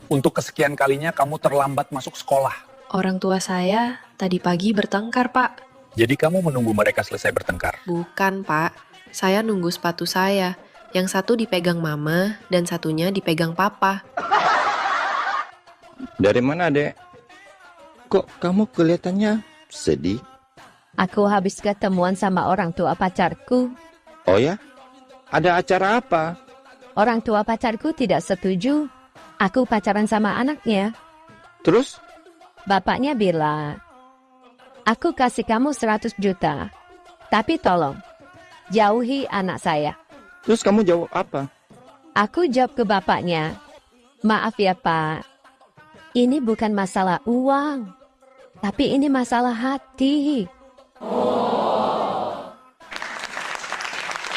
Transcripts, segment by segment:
Untuk kesekian kalinya kamu terlambat masuk sekolah. Orang tua saya tadi pagi bertengkar, Pak. Jadi kamu menunggu mereka selesai bertengkar. Bukan, Pak. Saya nunggu sepatu saya. Yang satu dipegang Mama dan satunya dipegang Papa. Dari mana, Dek? Kok kamu kelihatannya sedih? Aku habis ketemuan sama orang tua pacarku. Oh ya? Ada acara apa? Orang tua pacarku tidak setuju. Aku pacaran sama anaknya. Terus? Bapaknya bilang, aku kasih kamu 100 juta. Tapi tolong, jauhi anak saya. Terus kamu jawab apa? Aku jawab ke bapaknya, maaf ya Pak, ini bukan masalah uang, tapi ini masalah hati.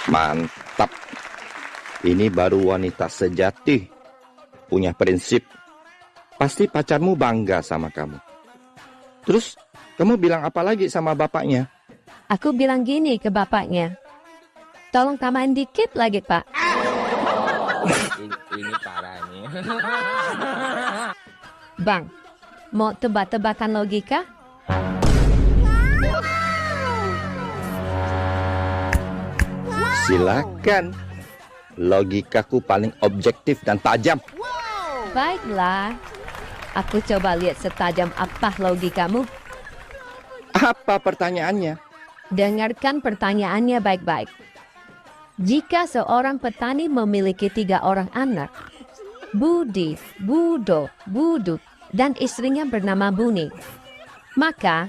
Mantap. Ini baru wanita sejati. Punya prinsip. Pasti pacarmu bangga sama kamu. Terus, kamu bilang apa lagi sama bapaknya? Aku bilang gini ke bapaknya, tolong tambahin dikit lagi Pak. Ini parah nih. Bang, mau tebak-tebakan logika? Silakan. Logikaku paling objektif dan tajam. Baiklah, aku coba lihat setajam apa logikamu. Apa pertanyaannya? Dengarkan pertanyaannya baik-baik. Jika seorang petani memiliki 3 orang anak, Budi, Budo, Budu, dan istrinya bernama Buni, maka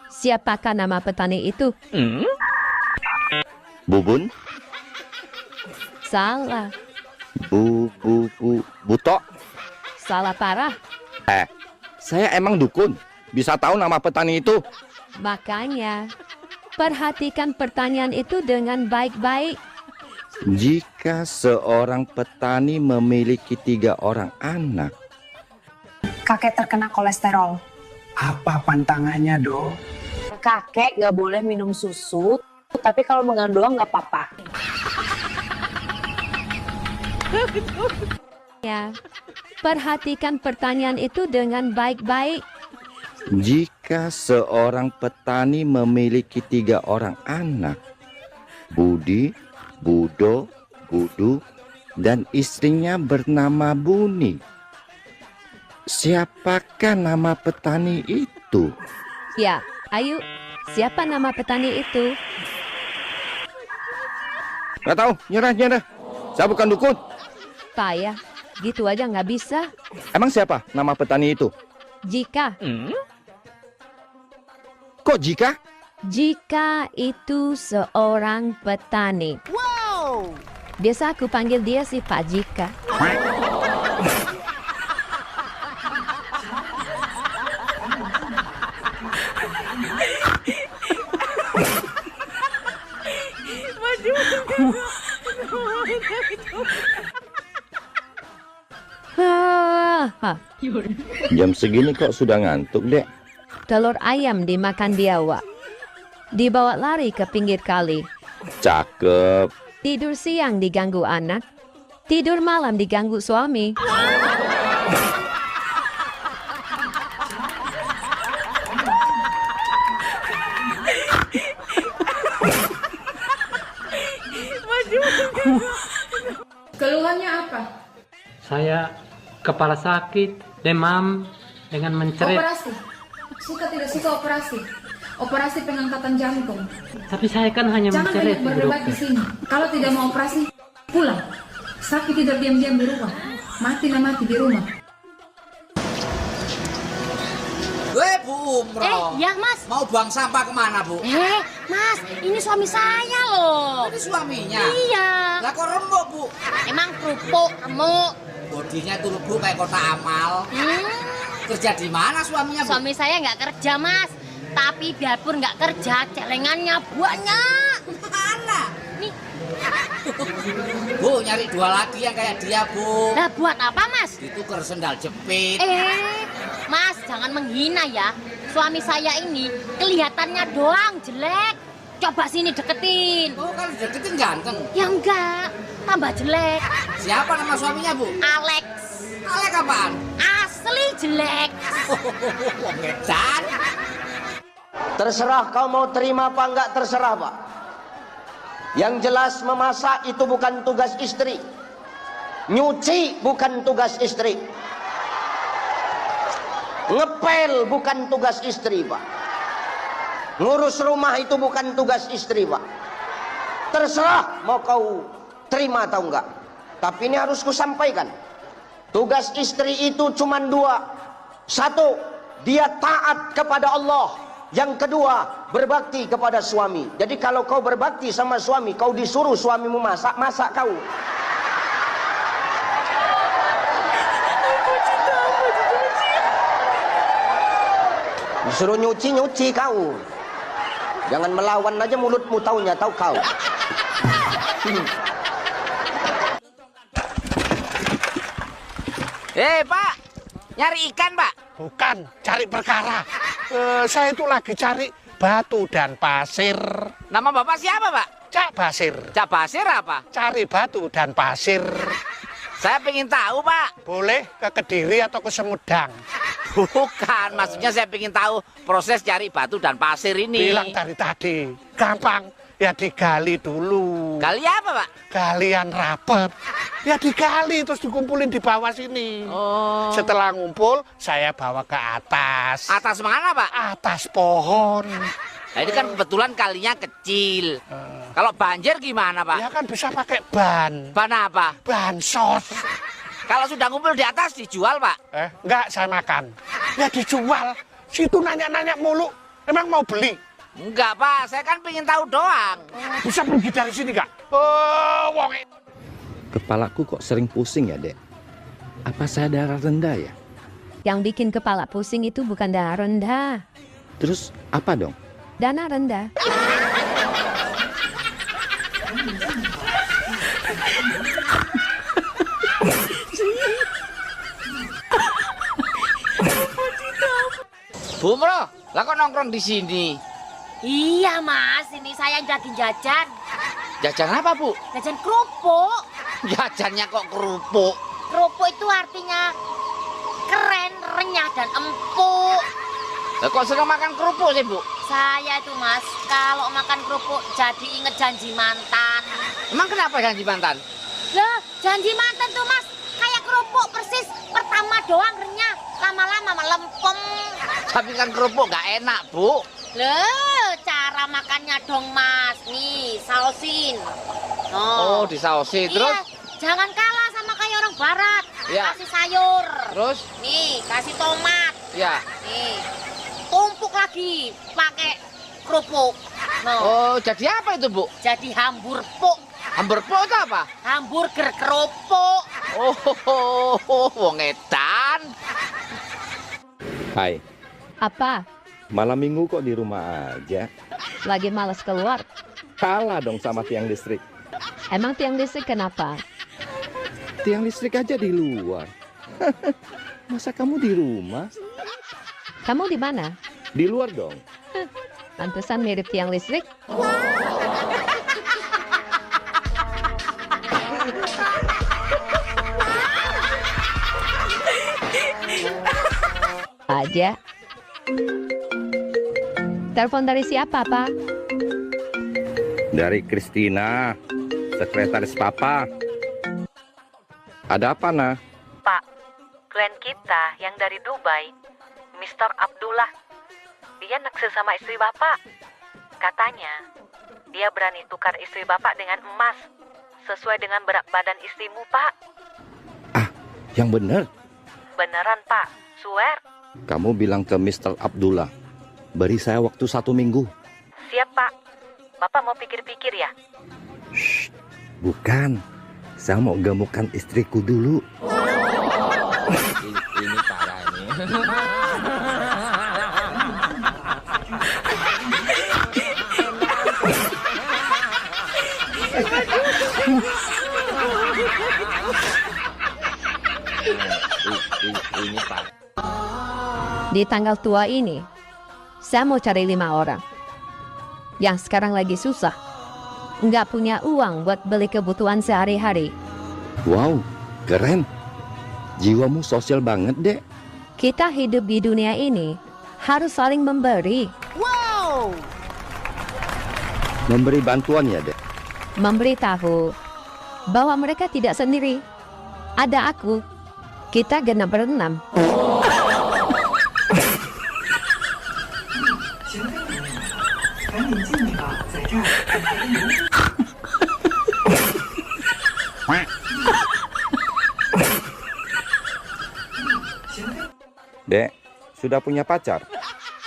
siapakah nama petani itu? Bubun? Salah, Buto? salah parah. Saya emang dukun. Bisa tahu nama petani itu? Makanya, perhatikan pertanyaan itu dengan baik-baik. Jika seorang petani memiliki 3 orang anak, Kakek terkena kolesterol. Apa pantangannya, Dok? Kakek gak boleh minum susu, tapi kalau makan doang gak apa-apa. Ya, perhatikan pertanyaan itu dengan baik-baik. jika seorang petani memiliki 3 orang anak, Budi, Budo, Budu, dan istrinya bernama Buni, siapakah nama petani itu? Ya, ayo, siapa nama petani itu? Gak tahu, nyerah. Saya bukan dukun. Payah, gitu aja nggak bisa. Emang siapa nama petani itu? Jika Kok jika? Jika itu seorang petani. Biasa aku panggil dia si Pak Jika. Jam segini kok sudah ngantuk, Dek? Telur ayam dimakan biawak. Dibawa lari ke pinggir kali. Cakep. Tidur siang diganggu anak. Tidur malam diganggu suami. Keluhannya apa? Saya kepala sakit, demam, dengan mencerit. Operasi. Suka tidak suka operasi? Operasi pengangkatan jantung. Tapi saya kan hanya Jangan mencerit, banyak berdebat di sini. Kalau tidak mau operasi, pulang. Sakit tidak diam-diam di rumah. Mati di rumah. Bu Umroh. Ya Mas. Mau buang sampah kemana, Bu? Mas, ini suami saya loh. Ini suaminya. Iya. Lah kok remuk, Bu? Emang kerupuk, remuk. Bodinya tuh Bu kayak kotak amal. Kerja di mana suaminya, Bu? Suami saya nggak kerja Mas. Tapi biarpun nggak kerja, celengannya banyak. Mana? Nih. Bu, nyari 2 lagi yang kayak dia, Bu. Lah buat apa Mas? Ditukar sendal jepit. Mas jangan menghina ya. Suami saya ini kelihatannya doang jelek. Coba sini deketin. Oh, kalau deketin ganteng. Ya enggak, tambah jelek. Siapa nama suaminya, Bu? Alex. Jelek apaan? Asli jelek. Wong edan. Terserah kau mau terima apa enggak, terserah Pak. Yang jelas memasak itu bukan tugas istri. Nyuci bukan tugas istri. Ngepel bukan tugas istri Pak. Ngurus rumah itu bukan tugas istri Pak. Terserah mau kau terima atau enggak. Tapi ini harus kusampaikan. Tugas istri itu cuma dua. Satu, dia taat kepada Allah. Yang kedua, berbakti kepada suami. Jadi kalau kau berbakti sama suami, kau disuruh suamimu masak, masak kau. Disuruh nyuci, nyuci kau. Jangan melawan aja mulutmu, taunya tahu kau. Pak, nyari ikan Pak? Bukan, cari perkara. Saya itu lagi cari batu dan pasir. Nama Bapak siapa Pak? Cak Basir. Cak Basir apa? Cari batu dan pasir. Saya pengen tahu Pak. Boleh ke Kediri atau ke Semudang? Bukan, maksudnya saya pengen tahu proses cari batu dan pasir ini. Bilang dari tadi, gampang. Ya digali dulu. Gali apa Pak? Galian rapet. Ya digali terus dikumpulin di bawah sini. Oh. Setelah ngumpul, saya bawa ke atas. Atas mana Pak? Atas pohon. Nah, ini kan kebetulan kalinya kecil. Kalau banjir gimana Pak? Ya kan bisa pakai ban. Ban apa? Ban sos. Kalau sudah ngumpul di atas dijual Pak? Enggak, saya makan. Ya dijual. Situ nanya-nanya mulu. Emang mau beli? Enggak Pak, saya kan pengen tahu doang. Bisa pergi dari sini Kak? Oh, wong. Kepalaku kok sering pusing ya, Dek? Apa saya darah rendah ya? Yang bikin kepala pusing itu bukan darah rendah. Terus apa dong? Dana rendah. Bu Mro, lah kok nongkrong di sini? Iya Mas, ini saya lagi jajan. Jajan apa Bu? Jajan kerupuk. Jajannya kok kerupuk? Kerupuk itu artinya keren, renyah, dan empuk. Lah kok sering makan kerupuk sih Bu? Saya itu Mas, kalau makan kerupuk jadi inget janji mantan. Emang kenapa janji mantan? Lah, janji mantan tuh Mas, kayak kerupuk persis. Pertama doang renyah, lama-lama melempem. Tapi kan kerupuk nggak enak Bu. Loh, cara makannya dong Mas. Nih, sausin. Oh, disausin. Terus? Iya, jangan kalah sama kayak orang barat. Ya. Kasih sayur. Terus? Nih, kasih tomat. Ya. Nih, tumpuk lagi pakai kerupuk. Oh, jadi apa itu Bu? Jadi hamburpuk. Hamburpuk itu apa? Hamburger kerupuk. Oh, wong edan. Hai, Apa? malam minggu kok di rumah aja? Lagi malas keluar. Kalah dong sama tiang listrik. Emang tiang listrik kenapa? Tiang listrik aja di luar. Masa kamu di rumah? Kamu di mana? Di luar dong. Pantesan mirip tiang listrik. Aja. Telepon dari siapa, Pak? Dari Kristina, sekretaris Papa. Ada apa, Nah? Pak, klien kita yang dari Dubai, Mr. Abdullah, dia naksir sama istri Bapak. Katanya, dia berani tukar istri Bapak dengan emas, sesuai dengan berat badan istrimu, Pak. Yang benar. Beneran, Pak, swear. Kamu bilang ke Mr. Abdullah, beri saya waktu 1 minggu. Siap, Pak. Bapak mau pikir-pikir ya? Bukan, saya mau gemukkan istriku dulu. Ini parah ini. Ini parah. Di tanggal tua ini, saya mau cari 5 orang. Yang sekarang lagi susah. Nggak punya uang buat beli kebutuhan sehari-hari. Wow, keren. Jiwamu sosial banget, Dek. Kita hidup di dunia ini harus saling memberi. Wow. Memberi bantuan ya, Dek. Memberitahu bahwa mereka tidak sendiri. Ada aku. Kita genap berenam. Dek, sudah punya pacar?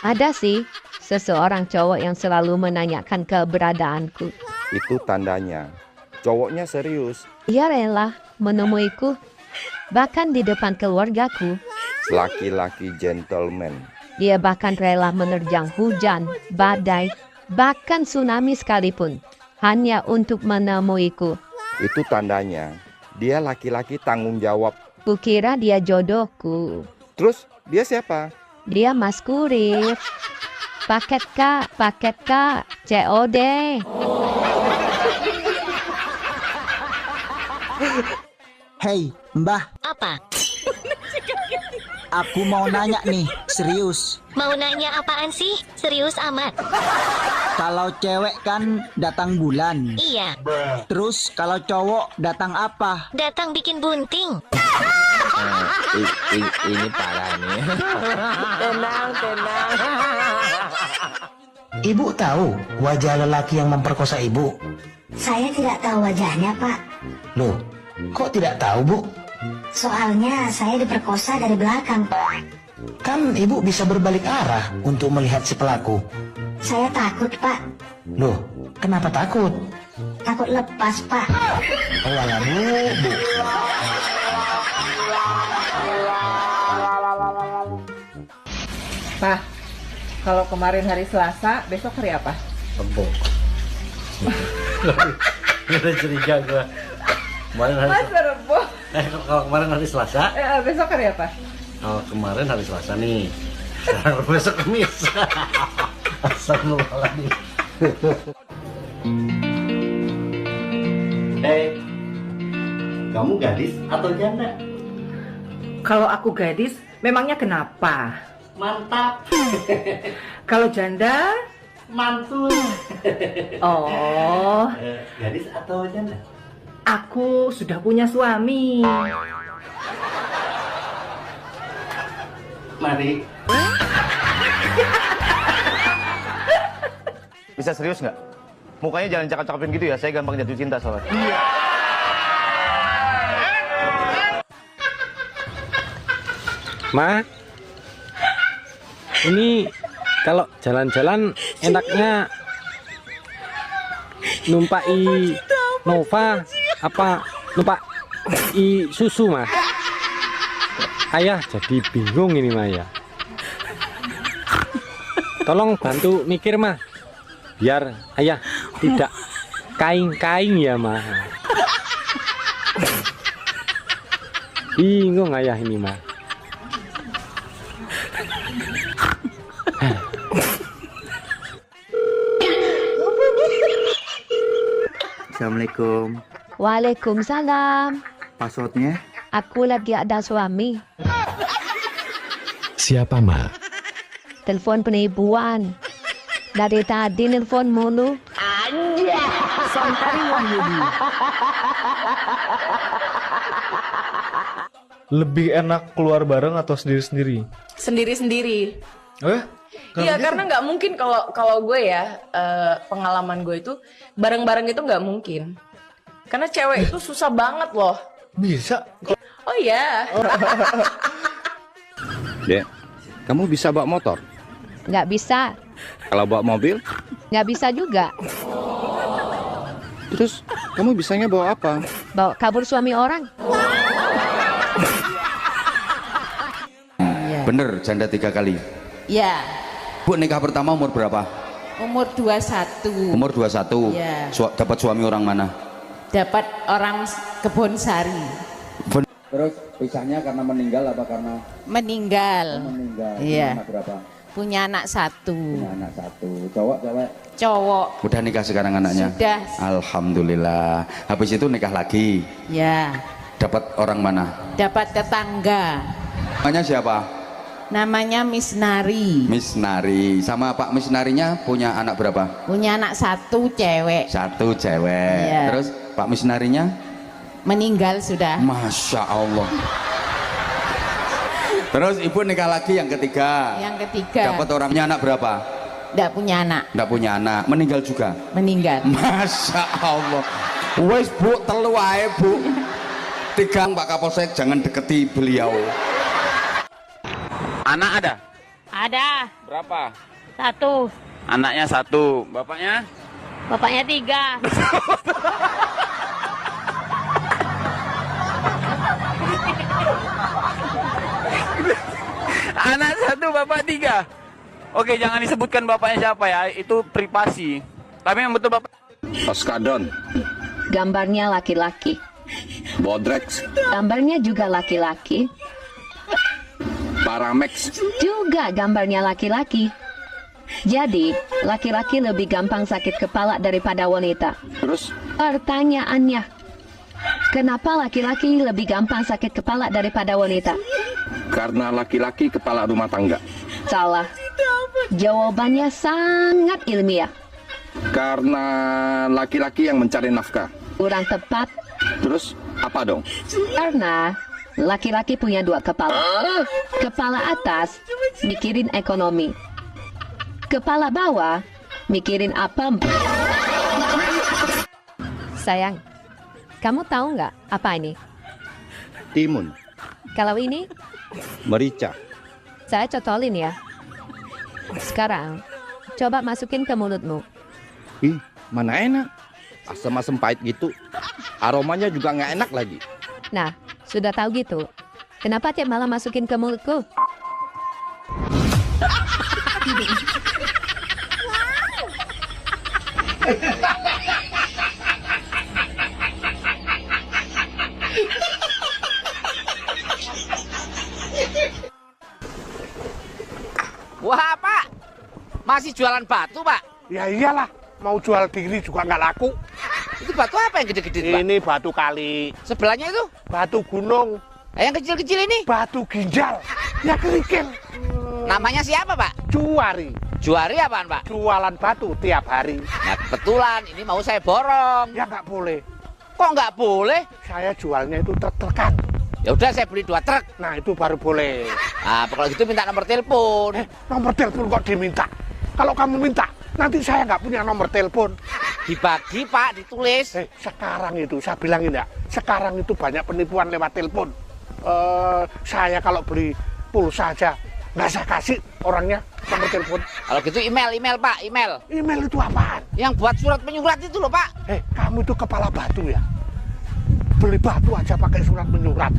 Ada sih, seseorang cowok yang selalu menanyakan keberadaanku. Itu tandanya cowoknya serius. Ia rela menemuiku, bahkan di depan keluargaku. Laki-laki gentleman. Dia bahkan rela menerjang hujan, badai, bahkan tsunami sekalipun, hanya untuk menemuiku. Itu tandanya dia laki-laki tanggung jawab. Kukira dia jodohku. Terus dia siapa? Dia Mas Kurir. Paket Kak, COD. Hei, Mbah. Apa? Aku mau nanya nih, serius. Mau nanya apaan sih? Serius amat. Kalau cewek kan datang bulan. Iya. Terus kalau cowok datang apa? Datang bikin bunting. Ini parah nih. Tenang. Ibu tahu wajah lelaki yang memperkosa ibu? Saya tidak tahu wajahnya, Pak. Loh, kok tidak tahu, Bu? Soalnya saya diperkosa dari belakang, Pak. Kan ibu bisa berbalik arah untuk melihat si pelaku. Saya takut, Pak. Loh, kenapa takut? Takut lepas, Pak. Oh, alah, Bu. Pak, kalau kemarin hari Selasa, besok hari apa? Rebo. Udah curiga gue. Kemarin hari Mas Rebo. kalau kemarin hari Selasa. Besok hari apa? Kalau kemarin hari Selasa nih. Sekarang besok Kamis. Astagfirullahaladzim. Kamu gadis atau janda? Kalau aku gadis, memangnya kenapa? Mantap. Kalau janda, mantul. Oh, Gadis atau janda? aku sudah punya suami. Mari. Bisa serius nggak? Mukanya jangan cakap-cakapin gitu ya, saya gampang jatuh cinta soalnya. Iya. Ma, ini kalau jalan-jalan enaknya numpai Nova apa numpai susu, Ma? Ayah jadi bingung ini, Ma, ya. Tolong bantu mikir, Ma. Biar ayah tidak kaing-kaing ya, Ma. Bingung ayah ini, Ma. Assalamualaikum. Waalaikumsalam. Passwordnya? Aku lagi ada suami. Siapa, Ma? Telepon penipuan. Dari tadi nelfon mulu. Anja. Santari Wahyudi. Lebih enak keluar bareng atau sendiri-sendiri? Sendiri-sendiri. Iya, karena nggak mungkin kalau gue ya, pengalaman gue itu bareng-bareng itu nggak mungkin. Karena cewek itu susah banget loh. Bisa. Oh iya. Dek, kamu bisa bawa motor? Nggak bisa. Kalau bawa mobil? Nggak bisa juga. Terus kamu bisanya bawa apa? Bawa kabur suami orang. Bener, janda 3 kali. Ya. Bu, nikah pertama umur berapa? Umur 21. Umur 21. Iya. Dapat suami orang mana? Dapat orang Kebonsari. Terus pisahnya karena meninggal apa karena? Meninggal. Meninggal. Iya. Anak berapa? Punya anak 1. Punya anak 1. Cowok, cewek? Cowok. Udah nikah sekarang anaknya? Sudah. Alhamdulillah. Habis itu nikah lagi? Ya. Dapat orang mana? Dapat tetangga. Namanya siapa? Namanya Miss Nari. Miss Nari. Sama Pak Miss Narinya punya anak berapa? Punya anak 1 cewek. 1 cewek. Iya. Terus Pak Miss Narinya? Meninggal sudah. Masya Allah. Terus ibu nikah lagi yang ketiga. Yang ketiga. Dapat orangnya anak berapa? Tidak punya anak. Tidak punya anak. Meninggal juga. Meninggal. Masya Allah. Wes bu, telu ae bu. 3 Pak Kapolsek, jangan deketi beliau. Anak ada? Ada. Berapa? 1. Anaknya 1. Bapaknya? Bapaknya 3. Anak 1, bapak 3. Oke, jangan disebutkan bapaknya siapa ya. Itu privasi. Tapi yang betul bapak. Oskadon. Gambarnya laki-laki. Bodrex. Gambarnya juga laki-laki. Paramex. Juga gambarnya laki-laki. Jadi, laki-laki lebih gampang sakit kepala daripada wanita. Terus? Pertanyaannya, kenapa laki-laki lebih gampang sakit kepala daripada wanita? Karena laki-laki kepala rumah tangga. Salah. Jawabannya sangat ilmiah. Karena laki-laki yang mencari nafkah. Kurang tepat. Terus apa dong? Karena laki-laki punya 2 kepala. Kepala atas mikirin ekonomi. Kepala bawah mikirin apa? Sayang, kamu tahu nggak apa ini? Timun. Kalau ini, Merica. saya cocolin ya. Sekarang, coba masukin ke mulutmu. Ih, mana enak. Asam-asam pahit gitu. Aromanya juga nggak enak lagi. Nah, sudah tahu gitu. Kenapa tiap malam masukin ke mulutku? Wah Pak, masih jualan batu Pak? Ya iyalah, mau jual diri juga nggak laku. Itu batu apa yang gede-gede Pak? Ini batu kali. Sebelahnya itu? Batu gunung. Yang kecil-kecil ini? Batu ginjal. Ya kerikil. Namanya siapa Pak? Juari. Juari apaan Pak? Jualan batu tiap hari. Nah kebetulan ini mau saya borong. Ya nggak boleh. Kok nggak boleh? Saya jualnya itu truk-trukan. Ya udah saya beli 2 truk. Nah itu baru boleh. Nah kalau gitu minta nomor telepon. Nomor telepon kok diminta? Kalau kamu minta, nanti saya nggak punya nomor telepon. Dibagi Pak, ditulis. Sekarang itu saya bilangin ya, sekarang itu banyak penipuan lewat telepon. Saya kalau beli pulsa aja nggak saya kasih orangnya nomor telepon. Kalau gitu email Pak, email. Email itu apaan? Yang buat surat menyurat itu loh Pak. Kamu itu kepala batu ya? Beli batu aja pakai surat menyurat.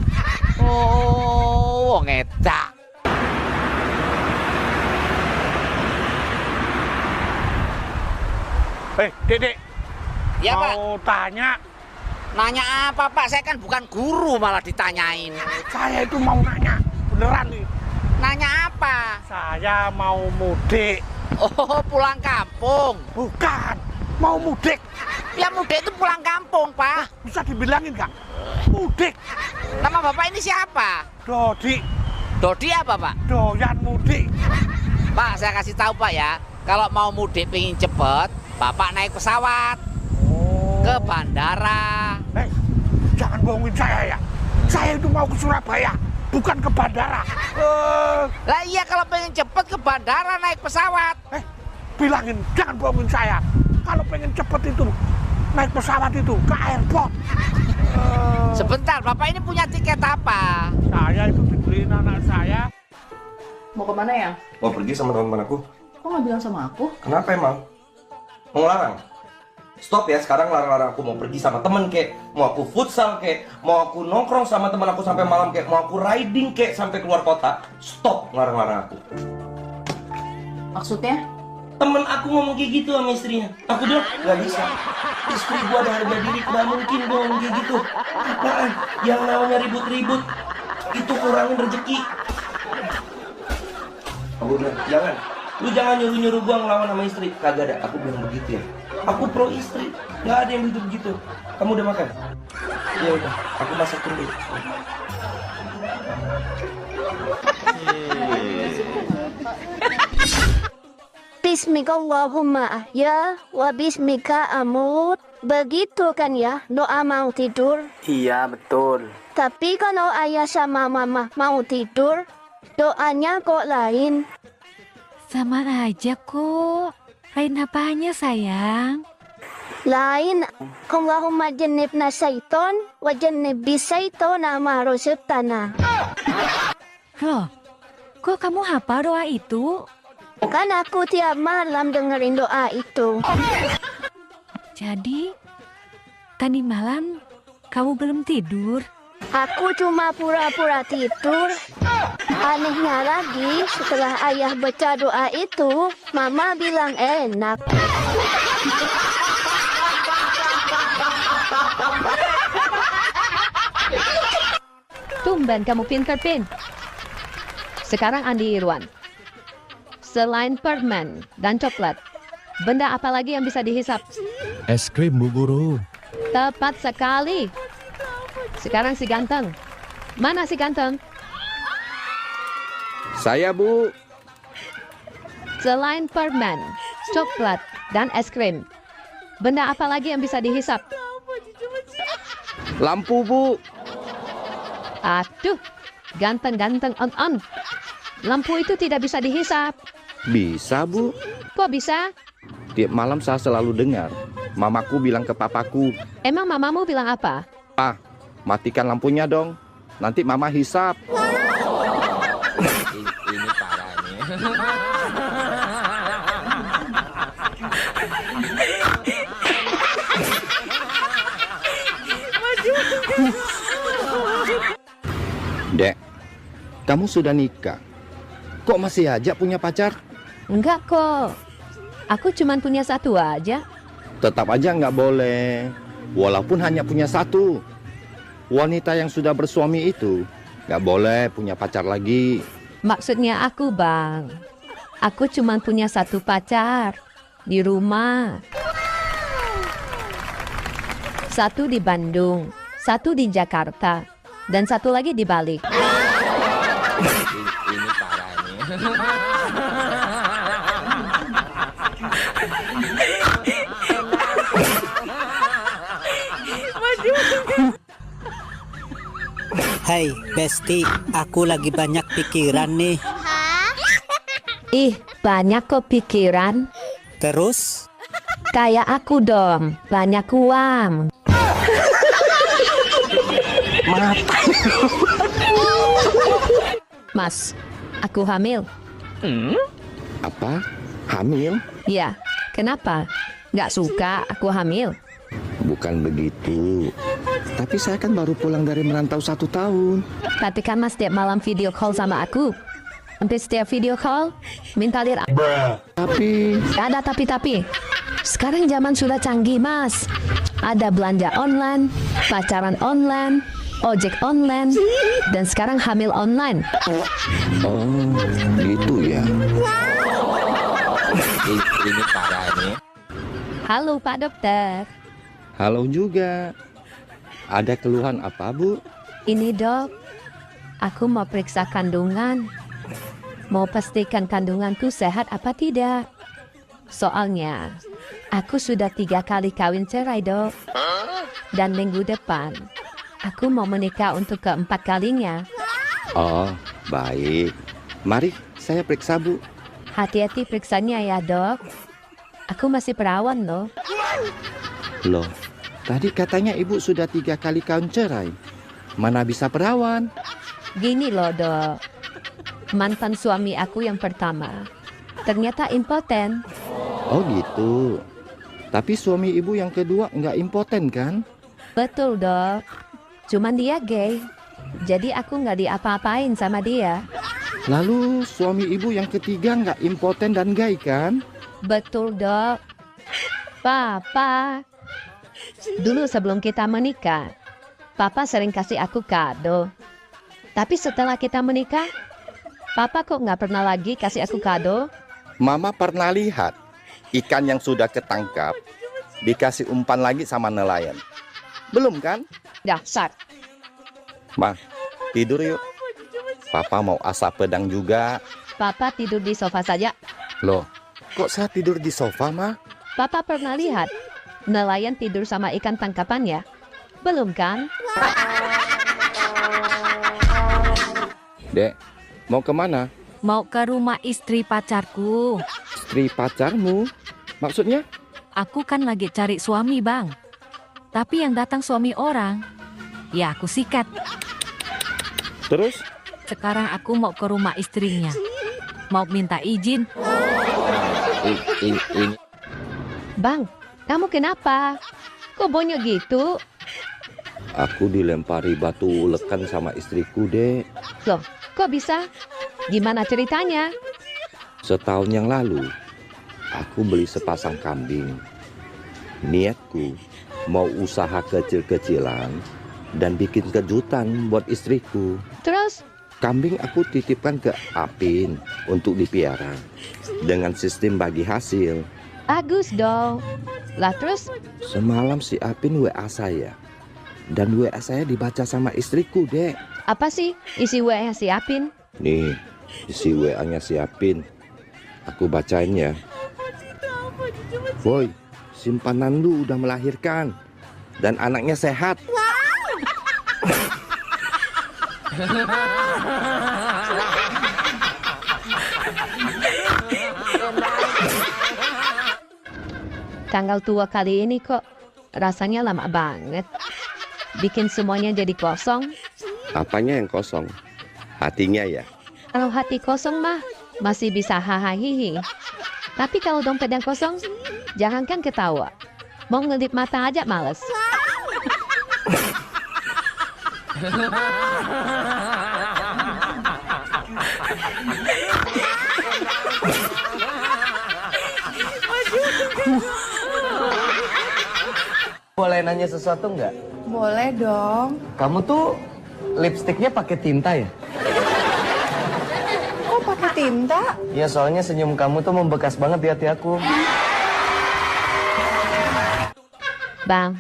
Oh, ngedak. Dedek. Ya Pak. Mau tanya. Nanya apa Pak? Saya kan bukan guru malah ditanyain. Saya itu mau nanya. Beneran nih. Nanya apa? Saya mau mudik. Oh, pulang kampung. Bukan. Mau mudik. Ya mudik itu pulang kampung Pak. Bisa dibilangin nggak? Mudik. Nama Bapak ini siapa? Dodi. Dodi apa Pak? Doyan mudik. Pak, saya kasih tahu Pak ya. Kalau mau mudik pengen cepet, Bapak naik pesawat ke bandara. Jangan bohongin saya ya. Saya itu mau ke Surabaya, bukan ke bandara. Lah iya kalau pengen cepet ke bandara naik pesawat. Bilangin, jangan bohongin saya. Kalau pengen cepet itu naik pesawat itu ke airport. Sebentar, Bapak ini punya tiket apa? Saya itu dibeliin anak saya. Mau kemana ya? Mau pergi sama teman-teman aku. Kok nggak bilang sama aku? Kenapa emang? Mau larang? Stop ya, sekarang larang-larang aku mau pergi sama temen kek, mau aku futsal kek, mau aku nongkrong sama teman aku sampai malam kek, mau aku riding kek sampai keluar kota. Stop larang-larang aku. Maksudnya? Temen aku ngomong kayak gitu sama istrinya. Aku bilang, gak bisa. Istri gua ada harga diri, gak mungkin gua ngomong kayak gitu. Apaan? Yang namanya ribut-ribut, itu kurangin rezeki. Aku bilang, jangan. Lu jangan nyuruh-nyuruh gua ngelawan sama istri. Kagak ada, aku bilang begitu ya. Aku pro istri, nggak ada yang begitu. Kamu udah makan? Ya udah, aku masak dulu. Bismillahirrahmanirrahim ya wa bismika amut. Begitu kan ya doa mau tidur? Iya, betul. Tapi kalau ayah sama mama mau tidur, doanya kok lain. Sama aja kok. Lain apanya sayang? Lain. Allahumma jannibna syaiton wa jannibis syaitona ma razaqtana. Loh, kok kamu hafal doa itu? Kan aku tiap malam dengerin doa itu. Jadi, tadi malam kamu belum tidur? Aku cuma pura-pura tidur. Anehnya lagi, setelah ayah baca doa itu, mama bilang enak. Tumben kamu pinter, Pin. Sekarang Andi Irwan. Selain permen dan coklat, benda apa lagi yang bisa dihisap? Es krim, Bu Guru. Tepat sekali. Sekarang si ganteng. Mana si ganteng? Saya, Bu. Selain permen, coklat, dan es krim, benda apa lagi yang bisa dihisap? Lampu, Bu. Aduh, ganteng-ganteng on. Lampu itu tidak bisa dihisap. Bisa, Bu. Kok bisa? Tiap malam saya selalu dengar mamaku bilang ke papaku, Emang mamamu bilang apa? "Ah, matikan lampunya dong. Nanti mama hisap." Ini parah nih. Dek, kamu sudah nikah. Kok masih aja punya pacar? Enggak kok. Aku cuma punya satu aja. Tetap aja nggak boleh. Walaupun hanya punya satu. Wanita yang sudah bersuami itu nggak boleh punya pacar lagi. Maksudnya aku, Bang. Aku cuma punya satu pacar. Di rumah. Satu di Bandung. Satu di Jakarta. Dan satu lagi di Bali. Ini parah nih. Hai Besti, aku lagi banyak pikiran nih. Ih, banyak kok pikiran. Terus? Kayak aku dong, banyak uang. Mas, aku hamil. Apa? Hamil? Ya, kenapa? Nggak suka aku hamil? Bukan begitu. Tapi saya kan baru pulang dari merantau 1 tahun. Tapi kan Mas setiap malam video call sama aku. Hampir setiap video call, minta lihat. Tapi... Ada tapi. Sekarang zaman sudah canggih, Mas. Ada belanja online, pacaran online, ojek online, dan sekarang hamil online. Oh, gitu ya. Ini parah nih. Halo Pak Dokter. Halo juga. Ada keluhan apa, Bu? Ini dok, aku mau periksa kandungan. Mau pastikan kandunganku sehat apa tidak. Soalnya, aku sudah 3 kali kawin cerai, dok. Dan minggu depan, aku mau menikah untuk ke-4 kalinya. Oh, baik. Mari, saya periksa, Bu. Hati-hati periksanya ya, dok. Aku masih perawan, loh. Loh, tadi katanya Ibu sudah 3 kali kawin cerai. Mana bisa perawan? Gini loh, dok. Mantan suami aku yang pertama ternyata impoten. Oh gitu. Tapi suami Ibu yang kedua nggak impoten kan? Betul, dok. Cuman dia gay. Jadi aku nggak diapa-apain sama dia. Lalu suami Ibu yang ketiga nggak impoten dan gay kan? Betul, dok. Papa. Dulu sebelum kita menikah, Papa sering kasih aku kado. Tapi setelah kita menikah, Papa kok nggak pernah lagi kasih aku kado? Mama pernah lihat ikan yang sudah ketangkap, dikasih umpan lagi sama nelayan. Belum kan? Dasar. Ma, tidur yuk. Papa mau asap pedang juga. Papa tidur di sofa saja. Loh, kok saya tidur di sofa, Ma? Papa pernah lihat nelayan tidur sama ikan tangkapannya? Belum kan? Dek, mau kemana? Mau ke rumah istri pacarku. Istri pacarmu? Maksudnya? Aku kan lagi cari suami, Bang. Tapi yang datang suami orang, ya aku sikat. Terus? Sekarang aku mau ke rumah istrinya. Mau minta izin. Bang, kamu kenapa? Kok bonyok gitu? Aku dilempari batu ulekan sama istriku, Dek. Loh, kok bisa? Gimana ceritanya? Setahun yang lalu, aku beli sepasang kambing. Niatku mau usaha kecil-kecilan dan bikin kejutan buat istriku. Terus? Kambing aku titipkan ke Apin untuk dipiara dengan sistem bagi hasil. Bagus dong. Lah terus? Semalam si Apin WA saya. Dan WA saya dibaca sama istriku, Dek. Apa sih isi WA si Apin? Nih, isi WA-nya si Apin. Aku bacain ya. Boy, simpanan lu udah melahirkan. Dan anaknya sehat. Tanggal tua kali ini kok rasanya lama banget. Bikin semuanya jadi kosong. Apanya yang kosong? Hatinya ya? Kalau hati kosong mah masih bisa hahaha. Tapi kalau dompet yang kosong, jangankan ketawa. Mau ngelip mata aja males. Boleh nanya sesuatu nggak? Boleh dong. Kamu tuh lipstiknya pakai tinta ya? Kok pakai tinta? Ya soalnya senyum kamu tuh membekas banget di hati aku. Bang,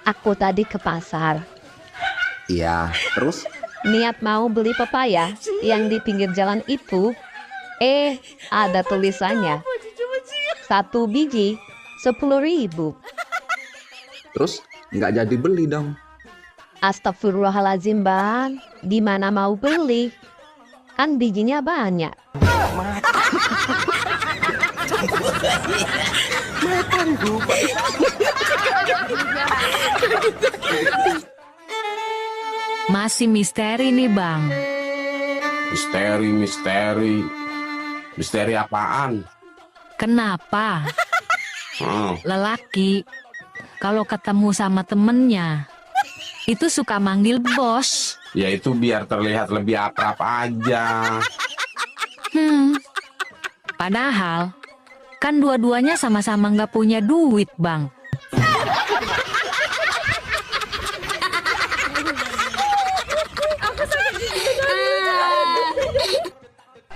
aku tadi ke pasar. Iya, terus? Niat mau beli pepaya yang di pinggir jalan itu. Ada tulisannya. 1 biji 10.000. Terus nggak jadi beli dong. Astagfirullahaladzim, Bang. Di mana mau beli? Kan bijinya banyak. Makan lupa. Masih misteri nih, Bang. Misteri apaan? Kenapa lelaki kalau ketemu sama temennya itu suka manggil bos? Ya itu biar terlihat lebih akrab aja. Padahal kan dua-duanya sama-sama nggak punya duit, Bang.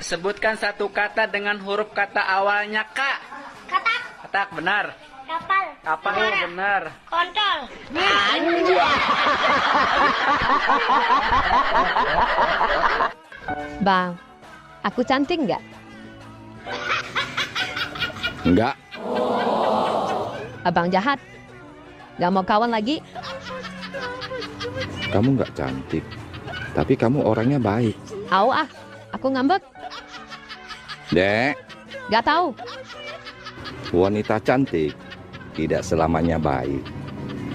Sebutkan satu kata dengan huruf kata awalnya K. Katak. Katak, benar. Kapal. Kapal, benar. Kontol. Bang, aku cantik nggak? Enggak. Abang jahat. Gak mau kawan lagi? Kamu nggak cantik. Tapi kamu orangnya baik. Au ah, aku ngambek. Dek, Gak tahu. wanita cantik tidak selamanya baik.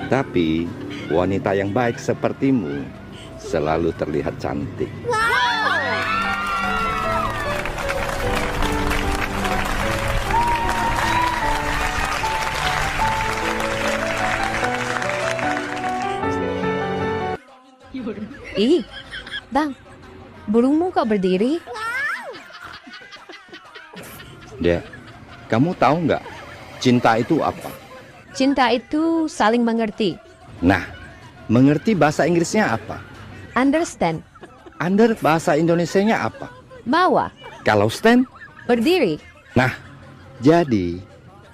Tapi wanita yang baik sepertimu selalu terlihat cantik. Ih, Bang, burungmu kok berdiri? Dek, kamu tahu nggak cinta itu apa? Cinta itu saling mengerti. Nah, mengerti bahasa Inggrisnya apa? Understand. Under bahasa Indonesianya apa? Bawa. Kalau stand? Berdiri. Nah, jadi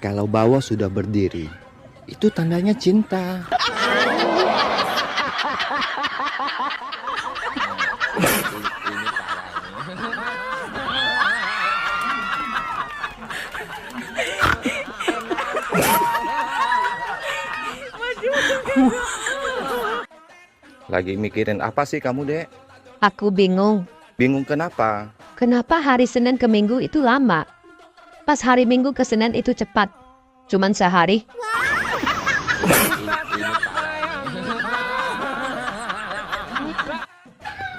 kalau bawa sudah berdiri, Itu tandanya cinta. Lagi mikirin apa sih kamu, Dek? Aku bingung. Bingung kenapa? Kenapa hari Senin ke Minggu itu lama? Pas hari Minggu ke Senin itu cepat. Cuman sehari.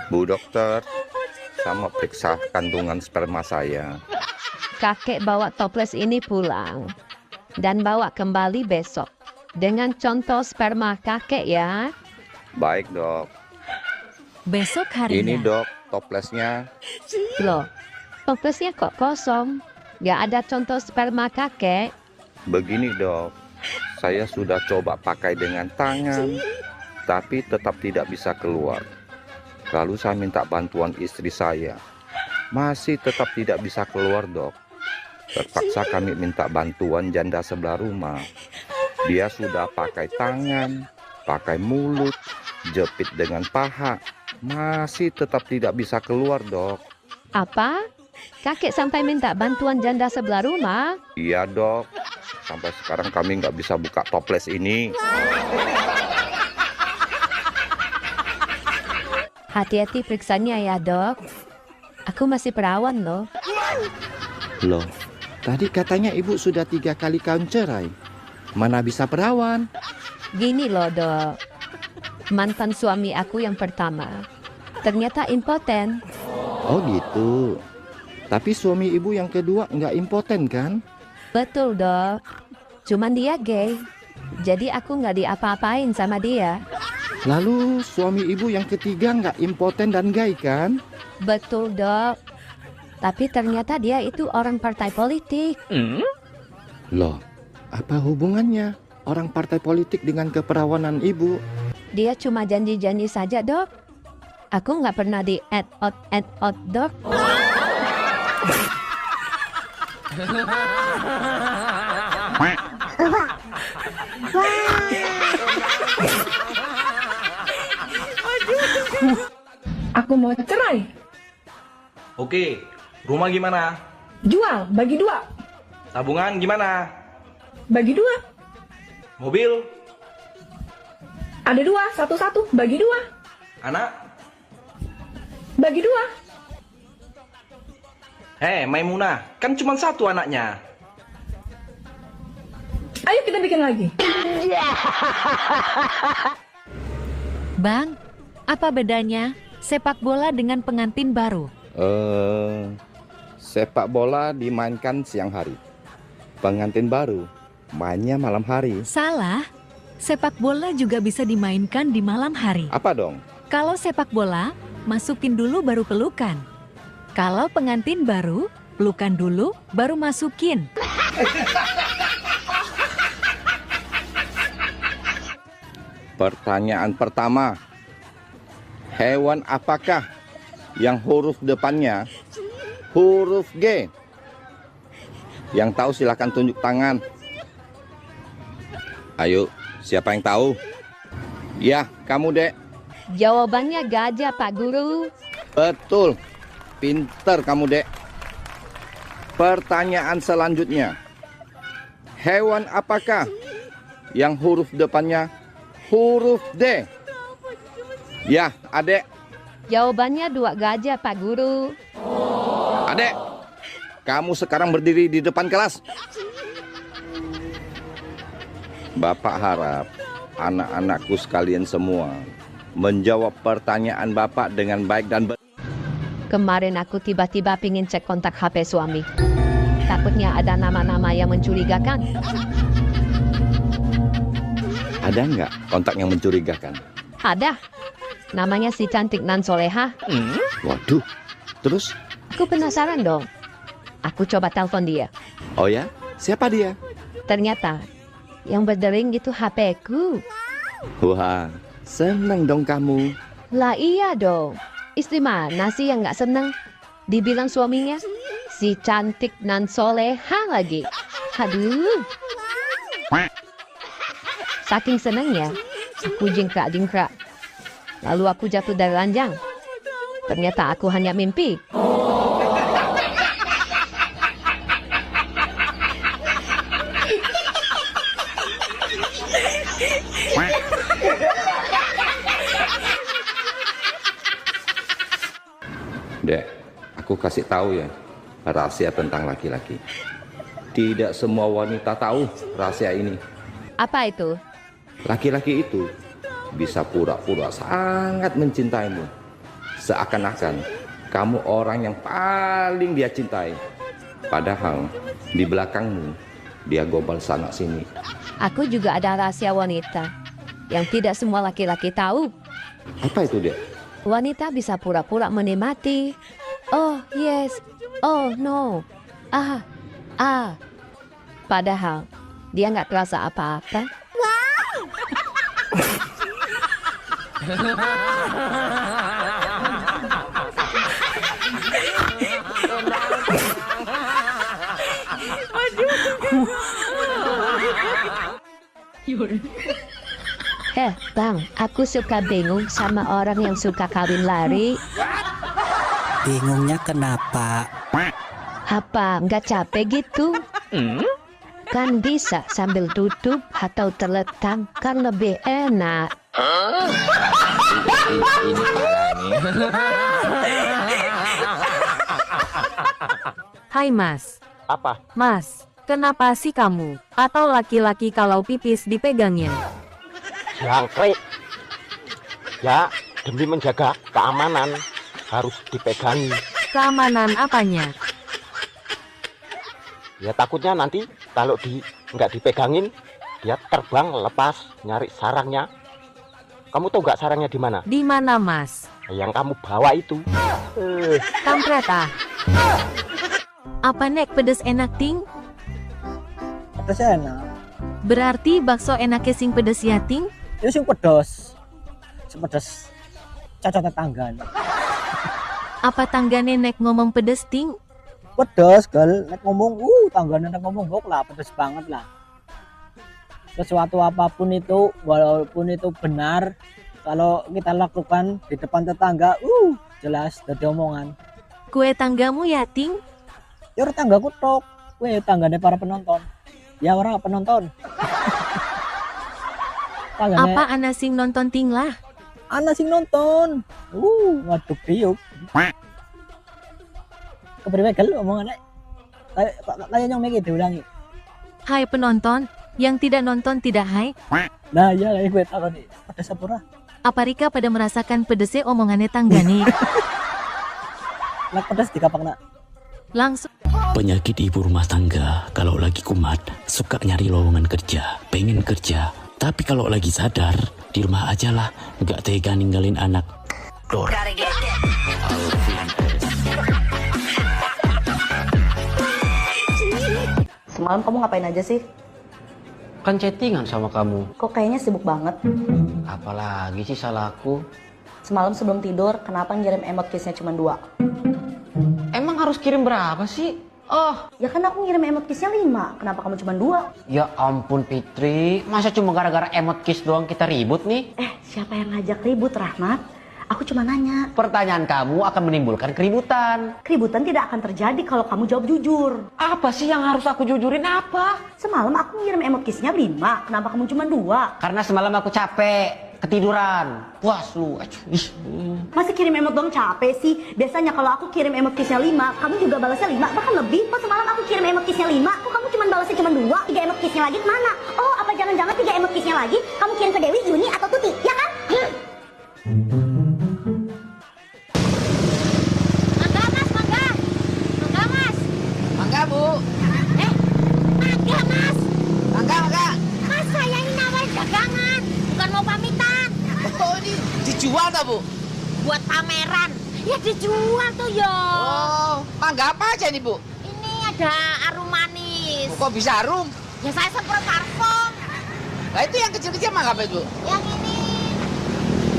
Bu dokter, sama periksa kandungan sperma saya. Kakek bawa toples ini pulang. Dan bawa kembali besok. Dengan contoh sperma kakek ya. Baik, Dok. Besok harinya. Ini, Dok, toplesnya. Loh, toplesnya kok kosong? Gak ada contoh sperma kakek. Begini, Dok. Saya sudah coba pakai dengan tangan, tapi tetap tidak bisa keluar. Lalu saya minta bantuan istri saya. Masih tetap tidak bisa keluar, Dok. Terpaksa kami minta bantuan janda sebelah rumah. Dia sudah pakai tangan, pakai mulut, jepit dengan paha. Masih tetap tidak bisa keluar, Dok. Apa? Kakek sampai minta bantuan janda sebelah rumah? Iya, Dok. Sampai sekarang kami nggak bisa buka toples ini. Hati-hati periksanya ya, Dok. Aku masih perawan loh. Loh, tadi katanya ibu sudah 3 kali kawin cerai. Mana bisa perawan? Gini loh, Dok. Mantan suami aku yang pertama ternyata impoten. Oh gitu. Tapi suami ibu yang kedua nggak impoten kan? Betul, Dok. Cuman dia gay. Jadi aku nggak diapa-apain sama dia. Lalu suami ibu yang ketiga nggak impoten dan gay kan? Betul, Dok. Tapi ternyata dia itu orang partai politik. Loh, apa hubungannya orang partai politik dengan keperawanan ibu? Dia cuma janji-janji saja, Dok. Aku nggak pernah di add out, Dok. Aku mau cerai. Oke, rumah gimana? Jual, bagi 2. Tabungan gimana? Bagi 2. Mobil? Ada 2, satu-satu, bagi 2. Anak? Bagi 2. Maimunah, kan cuma 1 anaknya. Ayo kita bikin lagi. Bang, apa bedanya sepak bola dengan pengantin baru? Sepak bola dimainkan siang hari. Pengantin baru mainnya malam hari. Salah. Sepak bola juga bisa dimainkan di malam hari. Apa dong? Kalau sepak bola, masukin dulu baru pelukan. Kalau pengantin baru, pelukan dulu baru masukin. Pertanyaan pertama. Hewan apakah yang huruf depannya huruf G? Yang tahu silahkan tunjuk tangan. Ayo, siapa yang tahu? Ya, kamu, Dek. Jawabannya gajah, Pak Guru. Betul. Pinter kamu, Dek. Pertanyaan selanjutnya. Hewan apakah yang huruf depannya huruf D? Ya, Adek. Jawabannya 2 gajah, Pak Guru. Adek, kamu sekarang berdiri di depan kelas. Bapak harap anak-anakku sekalian semua menjawab pertanyaan Bapak dengan baik dan benar. Kemarin aku tiba-tiba pingin cek kontak HP suami. Takutnya ada nama-nama yang mencurigakan. Ada nggak kontak yang mencurigakan? Ada. Namanya si cantik Nan Soleha. Waduh, terus? Aku penasaran dong. Aku coba telepon dia. Oh ya? Siapa dia? Ternyata yang berdering itu HP-ku. Wah, seneng dong kamu. Lah iya dong. Istri mana sih yang nggak seneng? Dibilang suaminya si cantik Nan Soleha lagi. Aduh. Saking senangnya, aku jingkrak-jingkrak. Lalu aku jatuh dari ranjang. Ternyata aku hanya mimpi. Dek, aku kasih tahu ya rahasia tentang laki-laki. Tidak semua wanita tahu rahasia ini. Apa itu? Laki-laki itu bisa pura-pura sangat mencintaimu. Seakan-akan kamu orang yang paling dia cintai. Padahal di belakangmu dia gombal sana sini. Aku juga ada rahasia wanita yang tidak semua laki-laki tahu. Apa itu, Dek? Wanita bisa pura-pura menikmati. Oh yes, oh no, padahal dia nggak terasa apa-apa. Bang, aku suka bingung sama orang yang suka kawin lari. Bingungnya kenapa? Apa nggak capek gitu? Kan bisa sambil duduk atau terletak, kan lebih enak. Ini parah nih. Hai Mas. Apa? Mas, kenapa sih kamu atau laki-laki kalau pipis dipegangnya? Jangkrik. Ya, demi menjaga keamanan harus dipegangi. Keamanan apanya? Ya takutnya nanti kalau nggak dipegangin, dia terbang lepas nyari sarangnya. Kamu tahu nggak sarangnya di mana? Di mana Mas? Yang kamu bawa itu. Kampret ah. Apa nek pedes enak ting? Pedes enak. Berarti bakso enaknya sing pedes ya ting? Ya sing pedes. Sepedes cocok tetangga. Apa tanggane nek ngomong pedes ting? Pedes gal, nek ngomong tanggane nek ngomong gok lah, pedes banget lah. Sesuatu apapun itu, walaupun itu benar, kalau kita lakukan di depan tetangga, jelas dari omongan. Kue tanggamu ya ting? Ya tanggaku tok, kue tanggane para penonton. Ya orang penonton. Tanggane, apa ana sing nonton ting lah? Ana sing nonton. Waduh biuk. Keberwegal omongannya. Kayak yang mikir diulangi. Hai penonton, yang tidak nonton tidak hai. Nah ya kayak gue takon nih, pada sapura. Apa Rika pada merasakan pedesnya omongannya tanggane? Nak pedes di kapak nak. Langsung. Penyakit ibu rumah tangga kalau lagi kumat suka nyari lowongan kerja, pengen kerja. Tapi kalau lagi sadar di rumah aja lah, nggak tega ninggalin anak. Dor. Semalam kamu ngapain aja sih? Kan chattingan sama kamu. Kok kayaknya sibuk banget? Apalagi sih salahku? Semalam sebelum tidur, kenapa ngirim emot kissnya cuma 2? Emang harus kirim berapa sih? Oh, ya kan aku ngirim emot kissnya 5. Kenapa kamu cuma 2? Ya ampun Fitri, masa cuma gara-gara emot kiss doang kita ribut nih? Siapa yang ngajak ribut, Rahmat? Aku cuma nanya. Pertanyaan kamu akan menimbulkan keributan. Keributan tidak akan terjadi kalau kamu jawab jujur. Apa sih yang harus aku jujurin apa? Semalam aku ngirim emot kissnya 5. Kenapa kamu cuma 2? Karena semalam aku capek. Ketiduran, puas lu. Masih kirim emot dong capek sih. Biasanya kalau aku kirim emot kissnya 5, kamu juga balasnya 5, bahkan lebih. Kok semalam aku kirim emot kissnya 5, kok kamu cuma balasnya cuma 2? 3 emot kissnya lagi kemana? Oh, apa jangan-jangan 3 emot kissnya lagi kamu kirim ke Dewi, Yuni, atau Tuti, ya kan? Mangga mas, mangga. Mangga mas. Mangga bu. Mangga mas. Mangga. Mas saya ini nawarin dagangan, bukan mau pamitan. Oh ini dijual tak bu? Buat pameran. Ya dijual tuh yo. Oh, mangga apa aja nih bu? Ini ada arum manis. Kok bisa arum? Ya saya semprot parfum. Nah itu yang kecil-kecil mangga apa bu? Yang ini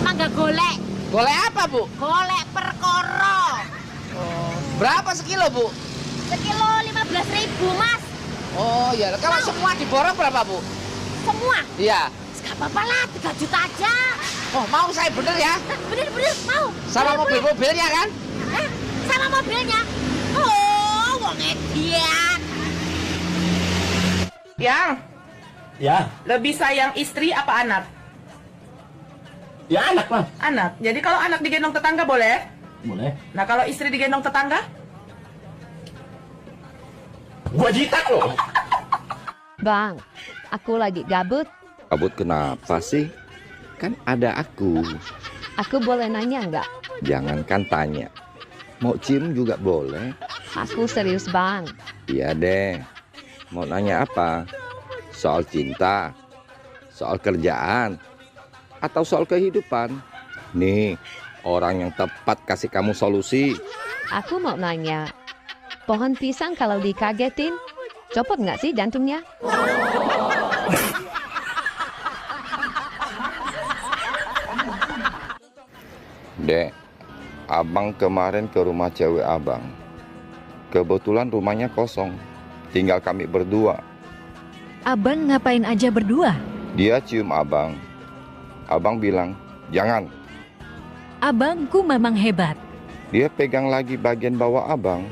mangga golek. Golek apa bu? Golek perkoro. Oh, berapa sekilo bu? Sekilo 15.000 mas. Oh iya, kalau semua diborong berapa bu? Semua? Iya. Apa-apa lah, 3 juta aja. Oh, mau saya bener ya? Bener-bener, mau. Sama Bener, mobil-mobilnya kan? Sama mobilnya. Oh, wong edian. Yang Ya, lebih sayang istri apa anak? ya anak lah. Anak. Jadi kalau anak digendong tetangga boleh? Boleh. Nah kalau istri digendong tetangga? Gua jitak loh. Bang, aku lagi gabut. Kabut kenapa sih? Kan ada aku. Aku boleh nanya nggak? Jangankan tanya. Mau cium juga boleh. Aku serius, Bang. Iya deh. Mau nanya apa? Soal cinta? Soal kerjaan? Atau soal kehidupan? Nih, orang yang tepat kasih kamu solusi. Aku mau nanya, pohon pisang kalau dikagetin, copot nggak sih jantungnya? Dek, abang kemarin ke rumah cewek abang. Kebetulan rumahnya kosong. Tinggal kami berdua. Abang ngapain aja berdua? Dia cium abang. Abang bilang, jangan. Abangku memang hebat. Dia pegang lagi bagian bawah abang.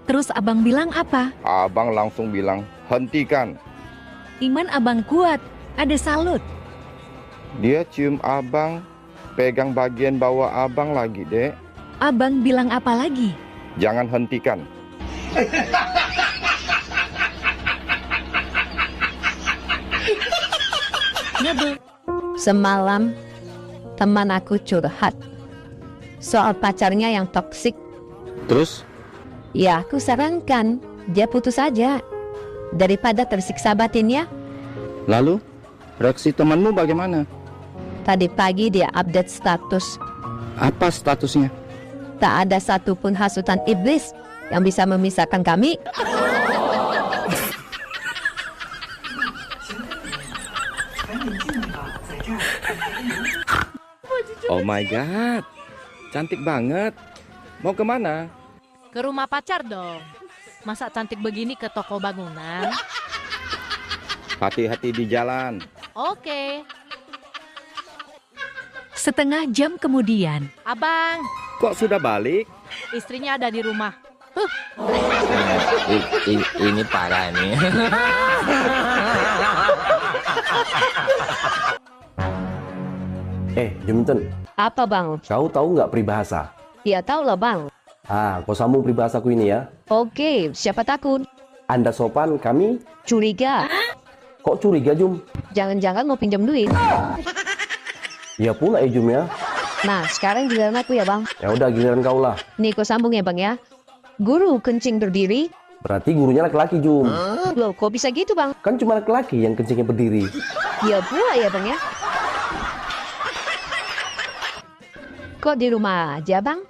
Terus abang bilang apa? Abang langsung bilang, hentikan. Iman abang kuat, ada salut. Dia cium abang, pegang bagian bawah abang lagi, Dek. Abang bilang apa lagi? Jangan hentikan. Semalam, teman aku curhat soal pacarnya yang toksik. Terus? Ya, aku sarankan dia putus aja daripada tersiksa batinnya. Lalu, reaksi temanmu bagaimana? Tadi pagi dia update status. Apa statusnya? Tak ada satupun hasutan iblis yang bisa memisahkan kami. Oh my god, cantik banget. Mau kemana? Ke rumah pacar dong. Masa cantik begini ke toko bangunan? Hati-hati di jalan. Oke. Setengah jam kemudian. Abang, Kok sudah balik? istrinya ada di rumah. Ini parah ini. Jumten, Apa bang? kau tahu nggak peribahasa? Ya tahu lah bang. Kau sambung peribahasaku ini ya. Oke, siapa takut? Anda sopan, kami Curiga. kok curiga, Jum? Jangan-jangan mau pinjam duit. Ya pula ya, Jum ya. Nah, sekarang giliran aku ya bang. Ya udah giliran kau lah. Nih, kau sambung ya bang ya. Guru kencing berdiri. Berarti gurunya laki-laki, Jum. Loh, kok bisa gitu bang? Kan cuma laki-laki yang kencingnya berdiri. Ya pula ya bang ya. Kok di rumah aja bang?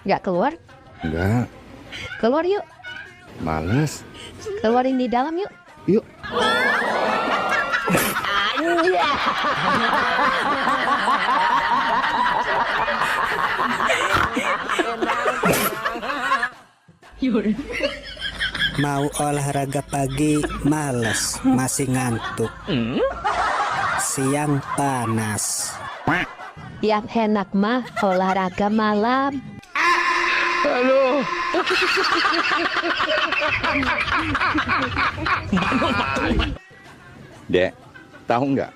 Nggak keluar? Enggak, Keluar yuk. males. Keluarin di dalam yuk. Yuk. Mau olahraga pagi males, masih ngantuk. Siang panas. Yang enak mah olahraga malam. Aduh. Dek, tahu nggak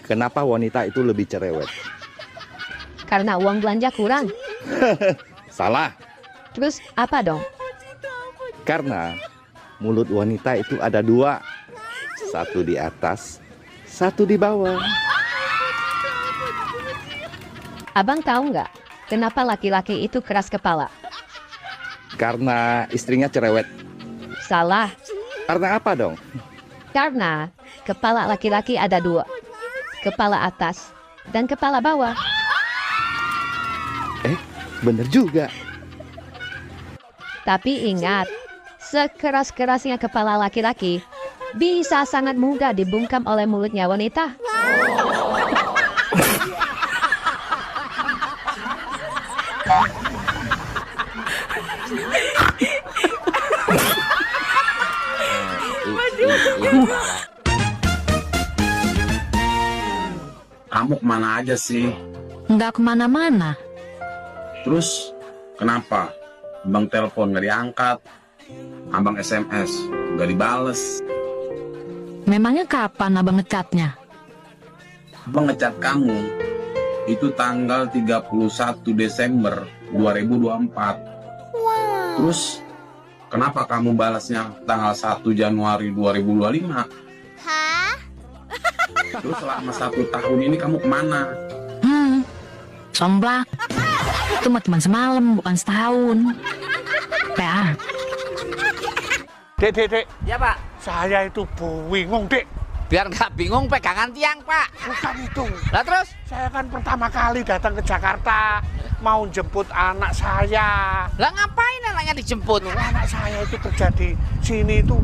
kenapa wanita itu lebih cerewet? Karena uang belanja kurang. Salah. Terus apa dong? Karena mulut wanita itu ada dua. Satu di atas, satu di bawah. Abang tahu nggak kenapa laki-laki itu keras kepala? Karena istrinya cerewet. Salah. Karena apa dong? Karena kepala laki-laki ada dua. Kepala atas dan kepala bawah. Bener juga. Tapi ingat, sekeras-kerasnya kepala laki-laki bisa sangat mudah dibungkam oleh mulutnya wanita. Kamu kemana aja sih? Nggak kemana-mana. Terus kenapa? Abang telepon nggak diangkat, abang SMS nggak dibales. Memangnya kapan abang ngecatnya? Abang ngecat kamu itu tanggal 31 Desember 2024. Terus kenapa kamu balasnya tanggal 1 Januari 2025? Terus selama 1 tahun ini kamu kemana? Somplak. Itu mah cuma semalam, bukan setahun. PA. Dek. Ya, Pak. Saya itu bingung, Dek. Biar nggak bingung pegangan tiang, Pak. Bukan itu. Lah terus? Saya kan pertama kali datang ke Jakarta mau jemput anak saya. Lah ngapain anaknya dijemput? Anak saya itu kerja di sini itu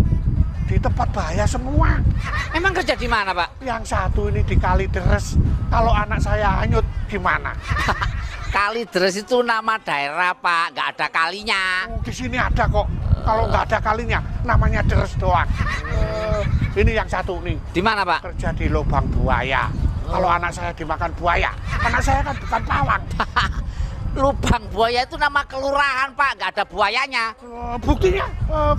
di tempat bahaya semua. Emang kerja di mana, Pak? Yang satu ini di Kalideres. Kalau anak saya hanyut gimana? Kalideres itu nama daerah, Pak. Nggak ada kalinya. Di sini ada kok. Kalau nggak ada kalinya, namanya deres doang. Ini yang satu nih. Di mana, Pak? Kerja di lubang buaya. Kalau anak saya dimakan buaya, anak saya kan bukan pawang. Lubang buaya itu nama kelurahan, Pak. Nggak ada buayanya. Buktinya,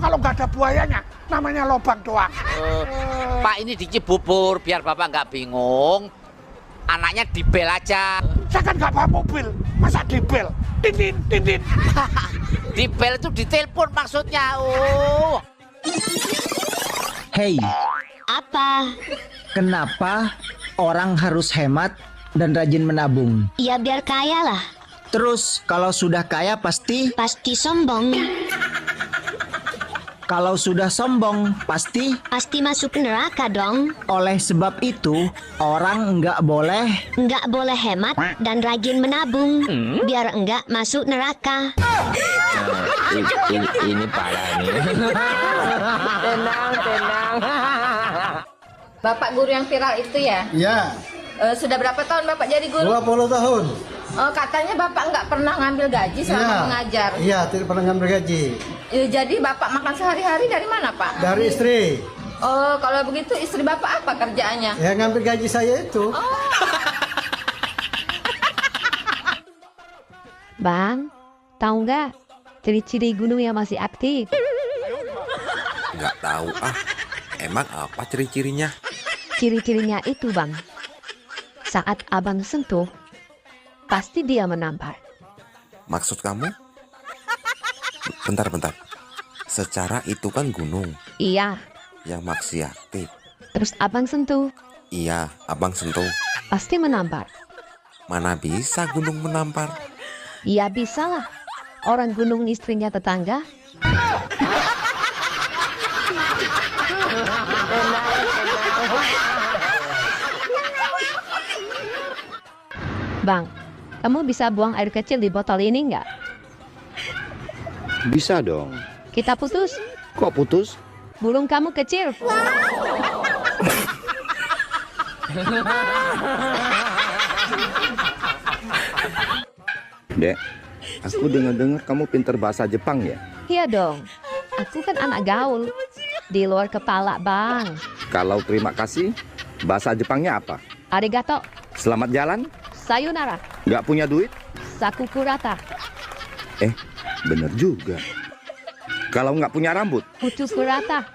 kalau nggak ada buayanya, namanya lubang doang. Pak, ini di Cibubur, biar Bapak nggak bingung. Anaknya dibel aja. Saya kan nggak bawa mobil, masa dibel? Tintin. Dibel itu ditelepon maksudnya. Oh. Hei, Apa? kenapa orang harus hemat dan rajin menabung? Ya biar kaya lah. Terus kalau sudah kaya pasti sombong. Kalau sudah sombong pasti masuk neraka dong. Oleh sebab itu orang nggak boleh hemat dan rajin menabung biar enggak masuk neraka. Ini parah nih. Tenang. Bapak guru yang viral itu ya? Iya. Sudah berapa tahun Bapak jadi guru? 20 tahun. Katanya Bapak nggak pernah ngambil gaji selama mengajar. Iya, tidak pernah ngambil gaji. Jadi Bapak makan sehari-hari dari mana, Pak? Dari istri. Oh, kalau begitu istri Bapak apa kerjaannya? Ya ngambil gaji saya itu. Bang, tahu nggak ciri-ciri gunung yang masih aktif? Nggak tahu ah. Emang apa ciri-cirinya? Ciri-cirinya itu, Bang. Saat abang sentuh, pasti dia menampar. Maksud kamu? Bentar. Secara itu kan gunung. Iya. Yang masih aktif. Terus abang sentuh. Iya, abang sentuh. Pasti menampar. Mana bisa gunung menampar? Ya bisa lah. Orang gunung istrinya tetangga. Bang, kamu bisa buang air kecil di botol ini nggak? Bisa dong. Kita putus. Kok putus? Burung kamu kecil. Dek, aku dengar kamu pintar bahasa Jepang ya? Iya dong. Aku kan anak gaul. Di luar kepala, Bang. Kalau terima kasih, bahasa Jepangnya apa? Arigato. Selamat jalan? Sayonara. Nggak punya duit? Sakukurata. Bener juga. Kalau nggak punya rambut? Kutukurata.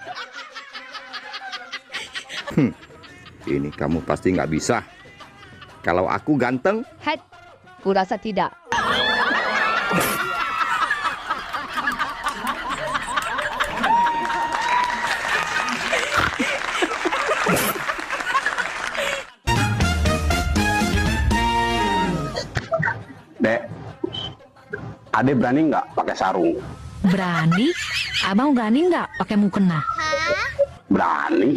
Ini kamu pasti nggak bisa. Kalau aku ganteng? Hai, kurasa tidak. Dek, Ade berani nggak pakai sarung? Berani? Abang berani nggak pakai mukena? Berani.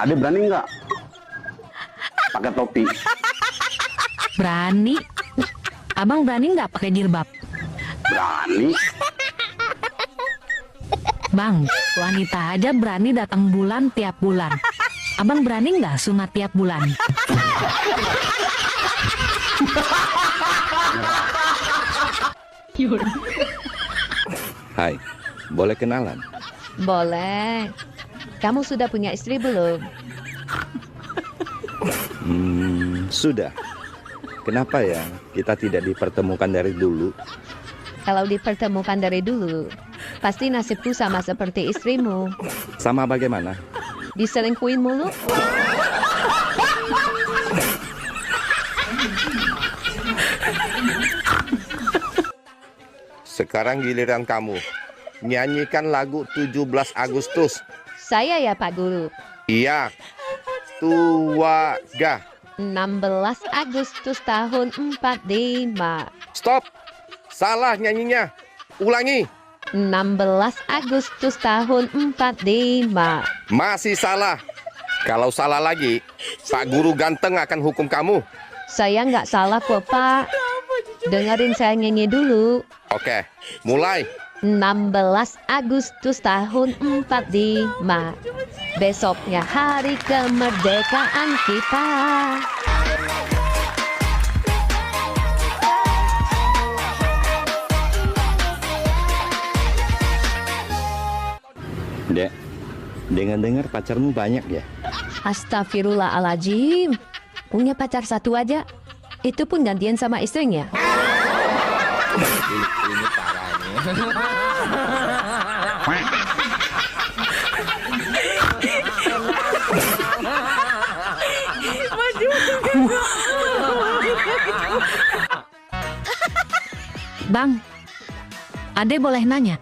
Ade berani nggak pakai topi? Berani. Abang berani nggak pakai jilbab? Berani. Bang, wanita aja berani datang bulan tiap bulan. Abang berani nggak sunat tiap bulan? Hai, boleh kenalan? Boleh. Kamu sudah punya istri belum? Sudah. Kenapa ya kita tidak dipertemukan dari dulu? Kalau dipertemukan dari dulu, pasti nasibku sama seperti istrimu. Sama bagaimana? Diselingkuhin mulu. Sekarang giliran kamu. Nyanyikan lagu 17 Agustus. Saya ya Pak Guru. Iya. Tuaga. 16 Agustus tahun 45. Stop. Salah nyanyinya. Ulangi. 16 Agustus tahun 45. Masih salah. Kalau salah lagi, Pak Guru ganteng akan hukum kamu. Saya nggak salah kok Pak. Dengerin saya nyanyi dulu. Oke, mulai. 16 Agustus tahun 45. Besoknya hari kemerdekaan kita. Dek, dengar-dengar pacarmu banyak ya? Astagfirullahaladzim. Punya pacar satu aja. Itu pun gantian sama istrinya. Ini Bang, Ade boleh nanya?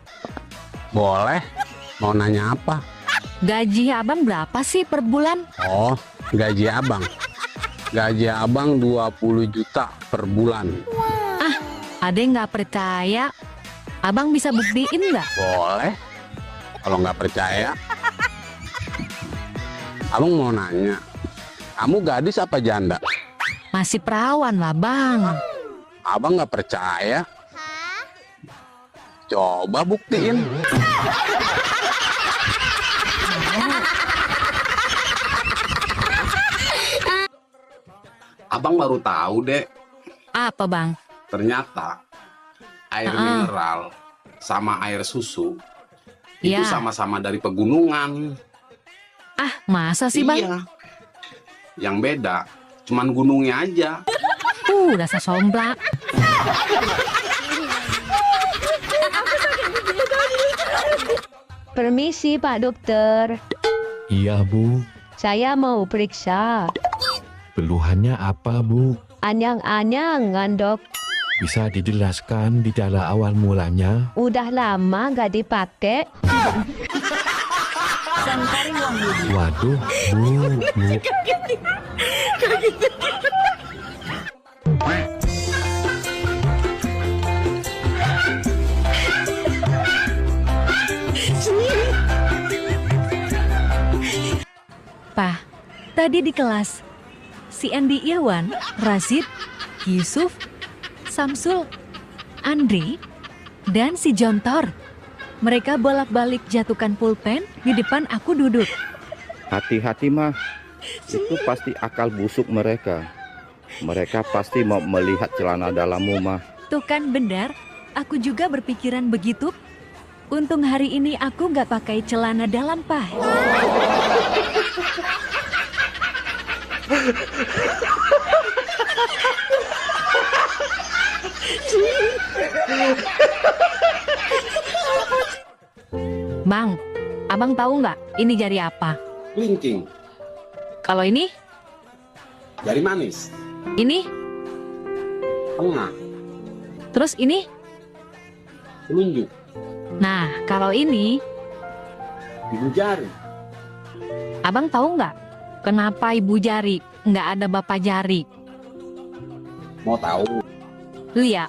Boleh. Mau nanya apa? Gaji abang berapa sih per bulan? Oh, gaji abang. Gaji abang 20 juta per bulan. Ah, Ade nggak percaya. Abang bisa buktiin nggak? Boleh. Kalau nggak percaya. Abang mau nanya. Kamu gadis apa janda? Masih perawan lah bang. Abang nggak percaya. Coba buktiin. Abang baru tahu, Dek. Apa bang? Ternyata air mineral sama air susu itu sama-sama dari pegunungan. Ah, masa sih bang? Iya. Yang beda cuman gunungnya aja. Dasar somplak. Permisi Pak Dokter. Iya Bu. Saya mau periksa. Keluhannya apa Bu? Anyang-anyangan dok. Bisa dijelaskan gejala awal mulanya? Udah lama gak dipakai. Waduh, Bu. Pak, tadi di kelas, si Andi Irwan, Razid, Yusuf, Samsul, Andri, dan si Jontor. Mereka bolak-balik jatuhkan pulpen di depan aku duduk. Hati-hati mah, itu pasti akal busuk mereka. Mereka pasti mau melihat celana dalammu mah. Tuh kan benar, aku juga berpikiran begitu. Untung hari ini aku nggak pakai celana dalam, Pak. Bang, abang tahu nggak ini jari apa? Kelingking. Kalau ini? Jari manis. Ini? Tengah. Terus ini? Telunjuk. Nah, kalau ini? Ibu jari. Abang tahu nggak kenapa ibu jari nggak ada bapak jari? Mau tahu? Lihat.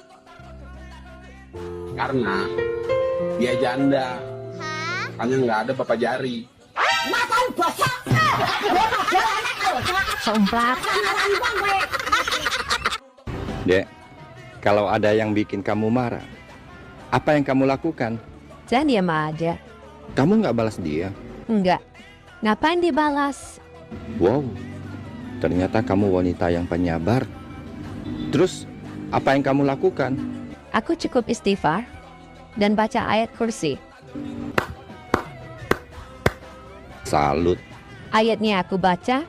Karena dia janda. Makanya nggak ada bapak jari. Somplak. Dek, kalau ada yang bikin kamu marah, apa yang kamu lakukan? Saya diam aja. Kamu nggak balas dia? Enggak. Ngapain dibalas? Wow, ternyata kamu wanita yang penyabar. Terus, apa yang kamu lakukan? Aku cukup istighfar dan baca ayat kursi. Salut. Ayatnya aku baca,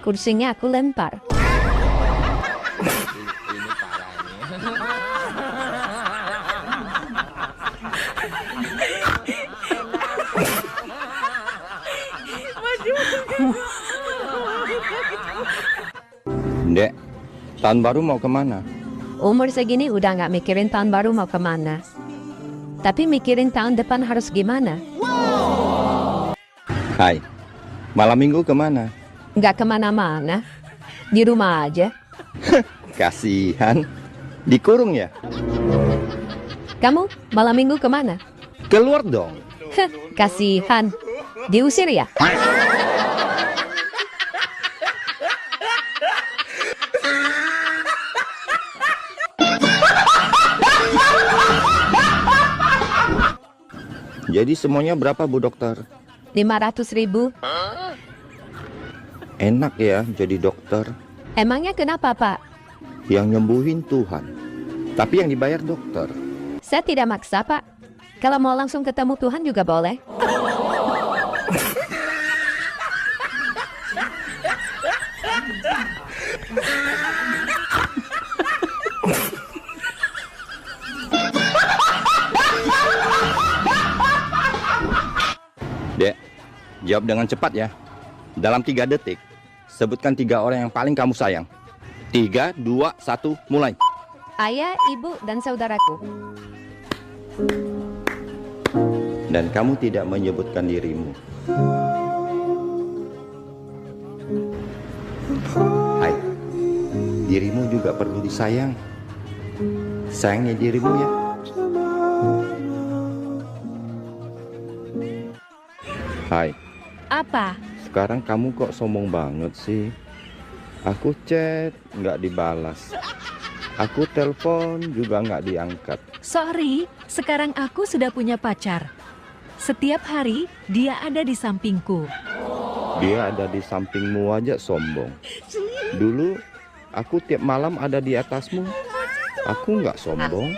kursinya aku lempar. Dek, tahun baru mau kemana? Umur segini udah nggak mikirin tahun baru mau kemana. Tapi mikirin tahun depan harus gimana. Hai, malam minggu kemana? Nggak kemana-mana. Di rumah aja. Kasihan, dikurung ya? Kamu malam minggu kemana? Keluar dong. Kasihan. Diusir ya? Jadi semuanya berapa Bu Dokter? 500.000. Enak ya jadi dokter. Emangnya kenapa, Pak? Yang nyembuhin Tuhan, tapi yang dibayar dokter. Saya tidak maksa, Pak. Kalau mau langsung ketemu Tuhan juga boleh. Dek, jawab dengan cepat ya. Dalam 3 detik, sebutkan 3 orang yang paling kamu sayang. 3, 2, 1, mulai. Ayah, ibu, dan saudaraku. Dan kamu tidak menyebutkan dirimu. Hai, dirimu juga perlu disayang. Sayangi dirimu ya. Hai. Apa? Sekarang kamu kok sombong banget sih? Aku chat nggak dibalas. Aku telepon juga nggak diangkat. Sorry, sekarang aku sudah punya pacar. Setiap hari dia ada di sampingku. Dia ada di sampingmu aja sombong. Dulu aku tiap malam ada di atasmu. Aku nggak sombong.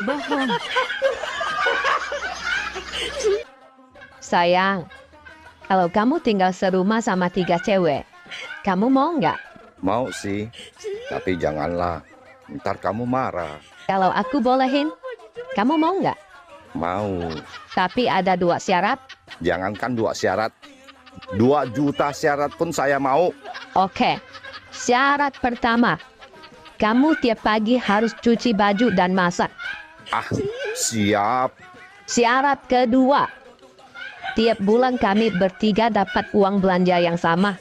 Bohong. Sayang, kalau kamu tinggal serumah sama 3 cewek, kamu mau nggak? Mau sih, tapi janganlah. Ntar kamu marah. Kalau aku bolehin, kamu mau nggak? Mau. Tapi ada 2 syarat. Jangankan 2 syarat. 2 juta syarat pun saya mau. Oke, syarat pertama. Kamu tiap pagi harus cuci baju dan masak. Ah, siap. Syarat kedua. Tiap bulan kami bertiga dapat uang belanja yang sama.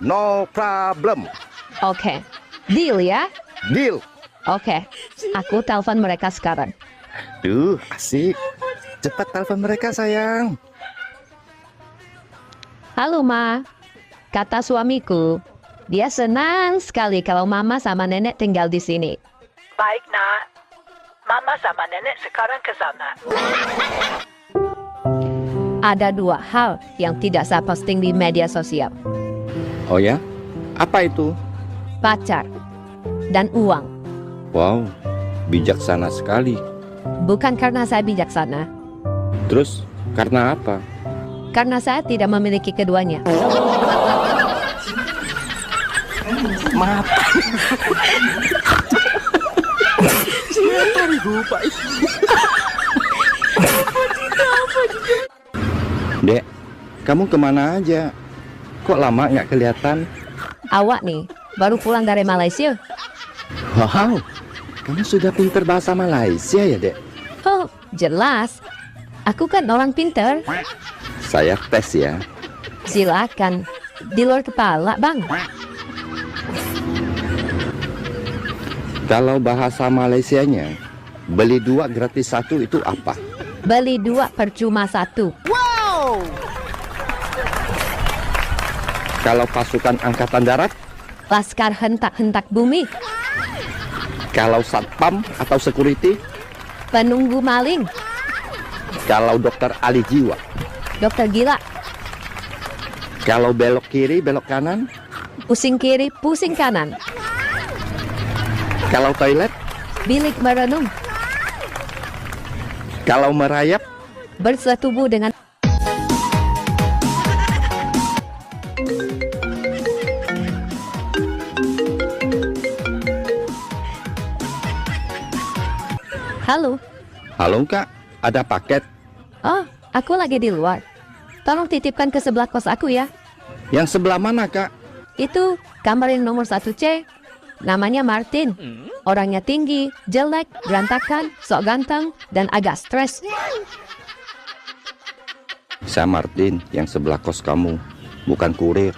No problem. Oke, deal ya? Deal. Oke, aku telepon mereka sekarang. Duh, asik. Cepat telepon mereka, sayang. Halo, Ma. Kata suamiku, dia senang sekali kalau Mama sama Nenek tinggal di sini. Baik, Nak. Mama sama Nenek sekarang ke sana. Ada 2 hal yang tidak saya posting di media sosial. Oh ya? Apa itu? Pacar dan uang. Wow, bijaksana sekali. Bukan karena saya bijaksana. Terus, karena apa? Karena saya tidak memiliki keduanya. Maaf. Dek, kamu kemana aja? Kok lama nggak kelihatan? Awak nih, baru pulang dari Malaysia. Wow, kamu sudah pinter bahasa Malaysia ya, Dek? Oh, jelas. Aku kan orang pinter. Saya tes ya. Silakan. Di luar kepala, Bang. Kalau bahasa Malaysianya, beli 2 gratis 1 itu apa? Beli 2 percuma 1. Wow! Kalau pasukan angkatan darat? Laskar hentak-hentak bumi. Kalau satpam atau security? Penunggu maling. Kalau dokter ahli jiwa? Dokter gila. Kalau belok kiri, belok kanan? Pusing kiri, pusing kanan. Kalau toilet? Bilik merenung. Kalau merayap? Bersetubuh dengan... Halo. Halo Kak, ada paket. Oh, aku lagi di luar. Tolong titipkan ke sebelah kos aku ya. Yang sebelah mana Kak? Itu kamar yang nomor 1C. Namanya Martin. Orangnya tinggi, jelek, berantakan, sok ganteng, dan agak stres. Saya Martin, yang sebelah kos kamu, bukan kurir.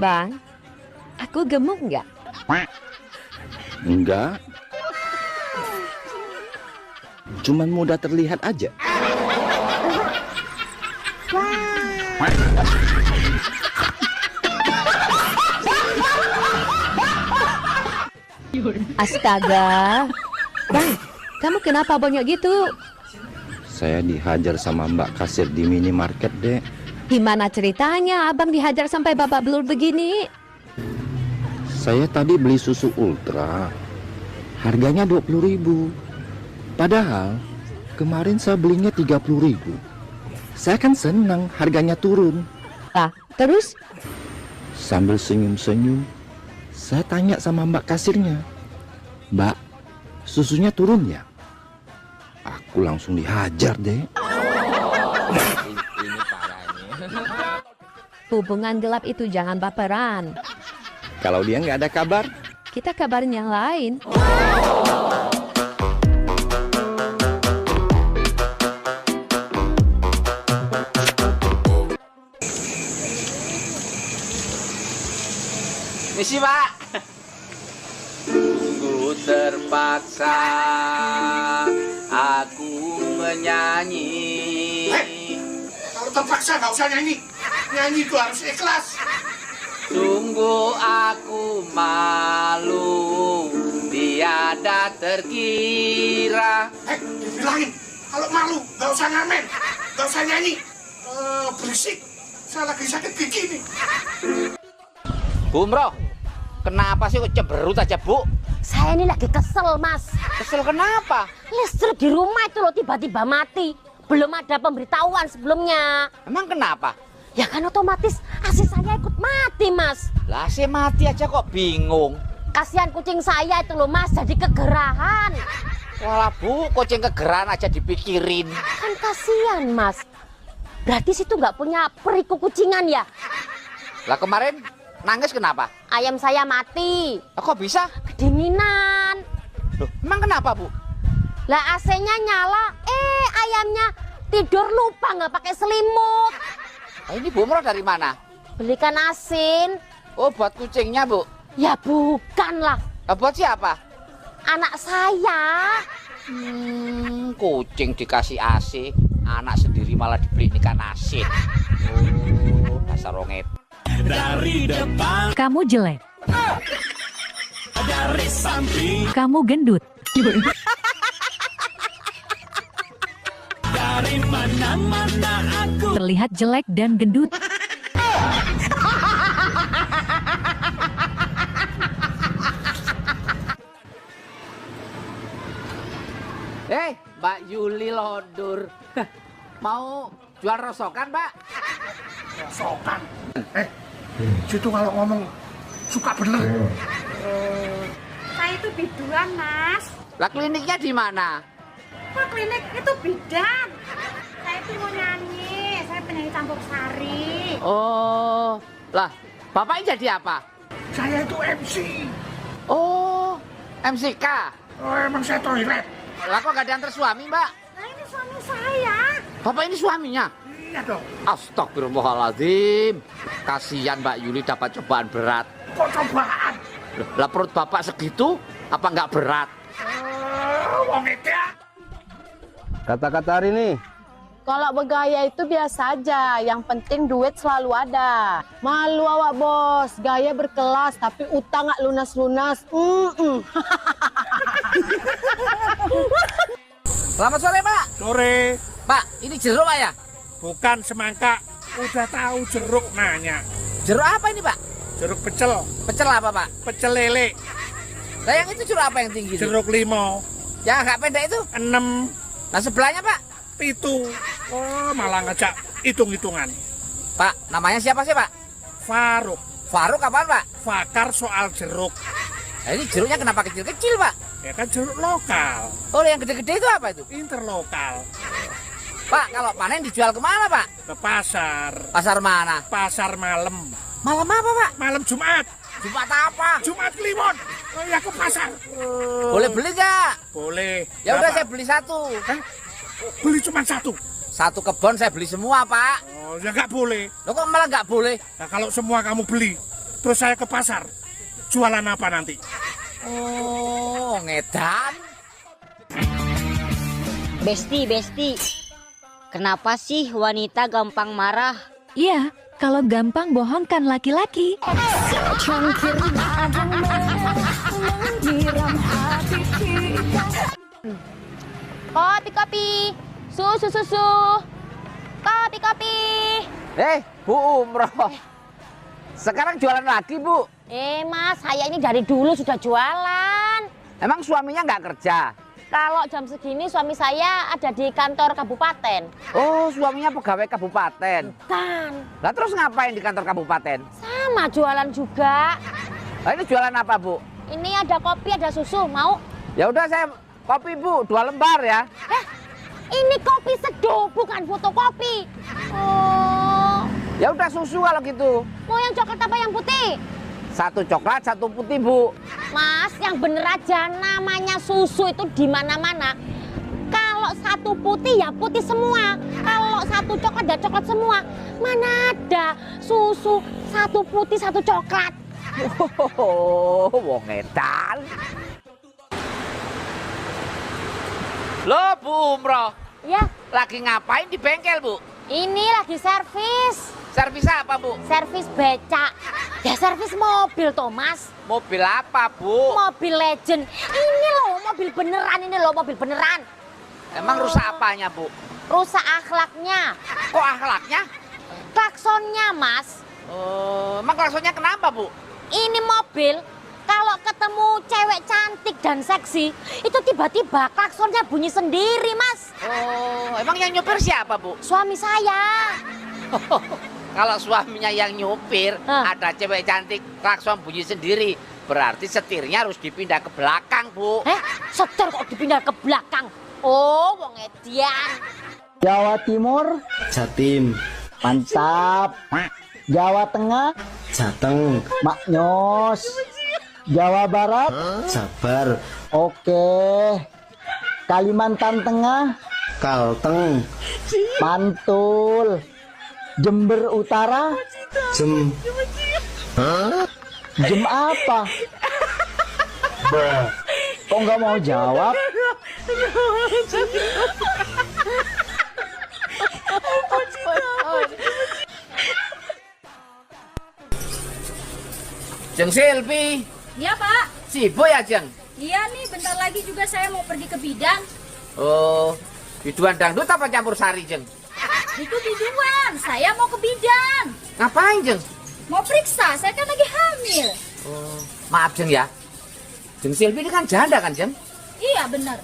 Bang, aku gemuk nggak? Enggak. Cuman mudah terlihat aja. Astaga. Bang, kamu kenapa bonyok gitu? Saya dihajar sama Mbak kasir di minimarket, Dek. Gimana ceritanya abang dihajar sampai babak belur begini? Saya tadi beli susu ultra. Harganya 20.000. Padahal kemarin saya belinya 30.000. Saya kan senang harganya turun. Ah, terus? Sambil senyum-senyum, saya tanya sama Mbak kasirnya, "Mbak, susunya turun ya?" Aku langsung dihajar, deh. Hubungan gelap itu jangan baperan. Kalau dia nggak ada kabar, kita kabarin yang lain. Misi Pak. Sungguh terpaksa aku menyanyi. Kalau terpaksa nggak usah nyanyi. Nyanyi itu harus ikhlas. Sungguh aku malu, tiada terkira. Dibilangin, kalau malu nggak usah ngamen, nggak usah nyanyi. Berisik, saya lagi sakit gigi nih. Bu Mroh, kenapa sih kok cemberut aja, Bu? Saya ini lagi kesel, Mas. Kesel kenapa? Listrik di rumah itu loh tiba-tiba mati. Belum ada pemberitahuan sebelumnya. Emang kenapa? Ya kan otomatis AC saya ikut mati, Mas. Lah AC mati aja kok bingung. Kasihan kucing saya itu loh, Mas, jadi kegerahan. Walah Bu, kucing kegerahan aja dipikirin. Kan kasihan, Mas. Berarti situ nggak punya periku kucingan ya? Lah kemarin nangis kenapa? Ayam saya mati. Kok bisa? Kedinginan. Loh, emang kenapa, Bu? Lah AC-nya nyala, ayamnya tidur lupa nggak pakai selimut. Nah, ini Bu Mroh dari mana? Belikan asin. Oh, buat kucingnya, Bu? Ya bukan lah. Buat siapa? Anak saya. Kucing dikasih AC, anak sendiri malah dibeli ikan asin. Oh, dasar ronget. Dari depan. Kamu jelek. Dari samping. Kamu gendut. Dari mana-mana aku terlihat jelek dan gendut. Mbak Yuli Londur. Mau jual rosokan, Mbak? Rosokan? Situ kalau ngomong suka bener. Saya itu biduan, Mas. Lah kliniknya di mana? Kok klinik itu bidan? Saya itu mau nyanyi, saya penyanyi campur sari. Oh, lah Bapaknya jadi apa? Saya itu MC. Oh, MCK. Oh, emang saya toilet. Lah kok gak diantar suami, Mbak? Nah, ini suami saya. Bapak ini suaminya? Iya dong. Astagfirullahaladzim. Kasihan Mbak Yuli dapat cobaan berat. Kok cobaan? Lah perut Bapak segitu, apa nggak berat? Wong itu ya. Kata-kata hari ini. Kalau bergaya itu biasa aja, yang penting duit selalu ada. Malu awak bos, gaya berkelas tapi utang nggak lunas-lunas. Selamat sore, Pak. Sore. Pak, ini jeruk Pak ya? Bukan semangka. Udah tahu jeruk nanya. Jeruk apa ini, Pak? Jeruk pecel. Pecel apa, Pak? Pecel lele. Nah, yang itu jeruk apa yang tinggi? Jeruk limau. Ya, agak pendek itu? 6. Nah, sebelahnya, Pak? Pitu. Oh, malah ngajak hitung-hitungan. Pak, namanya siapa sih, Pak? Faruk. Faruk apaan, Pak? Fakar soal jeruk. Nah, ini jeruknya kenapa kecil-kecil, Pak? Ya kan jeruk lokal. Oh, yang gede-gede itu apa itu? Interlokal. Pak, kalau panen dijual kemana, Pak? Ke pasar. Pasar mana? Pasar malam. Malam apa, Pak? Malam Jumat. Jumat apa? Jumat Kliwon. Oh ya, ke pasar. Boleh beli nggak? Boleh. Ya udah, Berapa? saya beli satu. Beli cuma satu. Satu kebun saya beli semua, Pak. Oh, ya nggak boleh. Loh, kok malah nggak boleh? Nah, kalau semua kamu beli, terus saya ke pasar, jualan apa nanti? Oh, ngedan. Besti, kenapa sih wanita gampang marah? Iya, kalau gampang bohongkan laki-laki. Kopi, susu, kopi. Bu Umroh. Sekarang jualan lagi, Bu. Mas, saya ini dari dulu sudah jualan. Emang suaminya nggak kerja? Kalau jam segini suami saya ada di kantor kabupaten. Oh, suaminya pegawai kabupaten. Kan. Lah terus ngapain di kantor kabupaten? Sama jualan juga. Nah, ini jualan apa, Bu? Ini ada kopi, ada susu, mau? Ya udah, saya kopi, Bu, 2 lembar ya. Ini kopi seduh, bukan fotokopi. Oh. Ya udah, susu kalau gitu. Mau yang coklat apa yang putih? 1 coklat, 1 putih, Bu. Mas, yang bener aja, namanya susu itu di mana-mana. Kalau 1 putih ya putih semua. Kalau 1 coklat ya coklat semua. Mana ada susu 1 putih 1 coklat. Oh, wong edan. Loh, Bu Umroh. Ya. Lagi ngapain di bengkel, Bu? Ini lagi servis. Servis apa, Bu? Servis becak. Ya servis mobil, Thomas. Mobil apa, Bu? Mobil legend. Ini loh mobil beneran, Emang rusak apanya, Bu? Rusak akhlaknya. Kok akhlaknya? Klaksonnya, Mas. Oh, emang klaksonnya kenapa, Bu? Ini mobil kalau ketemu cewek cantik dan seksi, itu tiba-tiba klaksonnya bunyi sendiri, Mas. Oh, emang yang nyupir siapa, Bu? Suami saya. Kalau suaminya yang nyupir, ada cewek cantik, klakson bunyi sendiri. Berarti setirnya harus dipindah ke belakang, Bu. Setir kok dipindah ke belakang? Oh, wong edian. Jawa Timur, Jatim. mantap. Jawa Tengah, Jateng. maknyos. Jawa Barat, Sabar. oke. Kalimantan Tengah, Kalteng. mantul. Jember Utara, Jem. jem apa? Kok nggak mau jawab? Jeng Silvi. Iya, Pak. Sibuk ya, Jeng? Iya nih, bentar lagi juga saya mau pergi ke bidan. Oh, biduan dangdut apa campur sari, Jeng? Itu biduan, saya mau ke bidan. Ngapain, Jeng? Mau periksa, saya kan lagi hamil. Oh, maaf, Jeng ya. Jeng Silvi ini kan janda kan, Jeng? Iya, benar.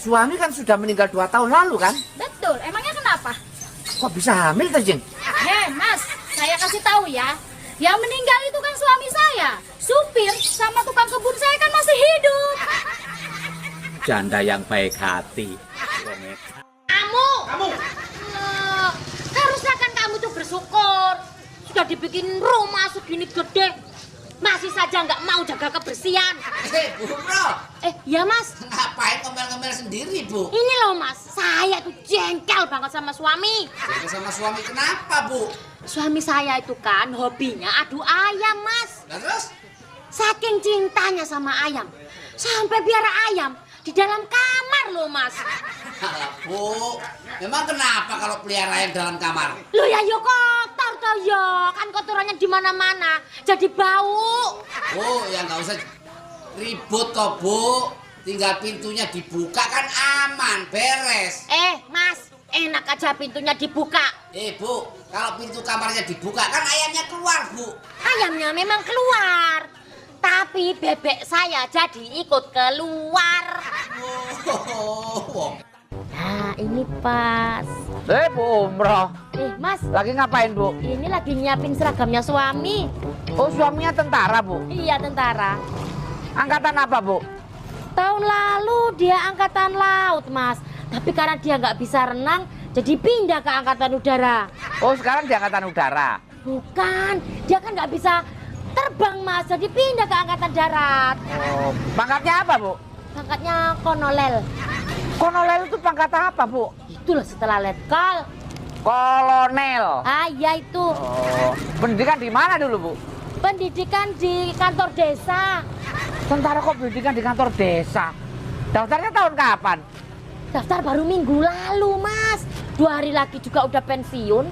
Suami kan sudah meninggal 2 tahun lalu kan? Betul, emangnya kenapa? Kok bisa hamil tuh, Jeng? Mas, saya kasih tahu ya. Yang meninggal itu kan suami saya. Supir sama tukang kebun saya kan masih hidup. Janda yang baik hati. Kamu. Harusnya kan kamu tuh bersyukur. Sudah dibikin rumah segini gede. Masih saja nggak mau jaga kebersihan. Bu Umroh. Ya, Mas. Ngapain ngomel-ngomel sendiri, Bu? Ini loh, Mas. Saya tuh jengkel banget sama suami. Jengkel sama suami kenapa, Bu? Suami saya itu kan hobinya adu ayam, Mas. Nah, terus? Saking cintanya sama ayam, sampai piara ayam di dalam kamar loh, Mas. Alah, Bu, memang kenapa kalau pelihara ayam dalam kamar? Loh ya, yo kotor toh yo, kan kotorannya di mana-mana, jadi bau. Oh, ya nggak usah ribut kok, Bu. Tinggal pintunya dibuka kan aman, beres. Mas, enak aja pintunya dibuka. Bu, kalau pintu kamarnya dibuka kan ayamnya keluar, Bu. Ayamnya memang keluar, tapi bebek saya jadi ikut keluar. Nah, ini pas. Bu umroh. Mas. Lagi ngapain, Bu? Ini lagi nyiapin seragamnya suami. Oh, suaminya tentara, Bu? Iya, tentara. Angkatan apa, Bu? Tahun lalu dia angkatan laut, Mas. Tapi karena dia nggak bisa renang, jadi pindah ke angkatan udara. Oh, sekarang di angkatan udara? Bukan, dia kan nggak bisa terbang, Mas. Jadi pindah ke angkatan darat. Oh, pangkatnya apa, Bu? Pangkatnya kolonel. Kolonel itu pangkat apa, Bu? Itulah setelah letkol. Kolonel. Ah, iya itu. Oh, pendidikan di mana dulu, Bu? Pendidikan di kantor desa. Tentara kok pendidikan di kantor desa? Daftarnya tahun kapan? Daftar baru minggu lalu, Mas. 2 hari lagi juga udah pensiun.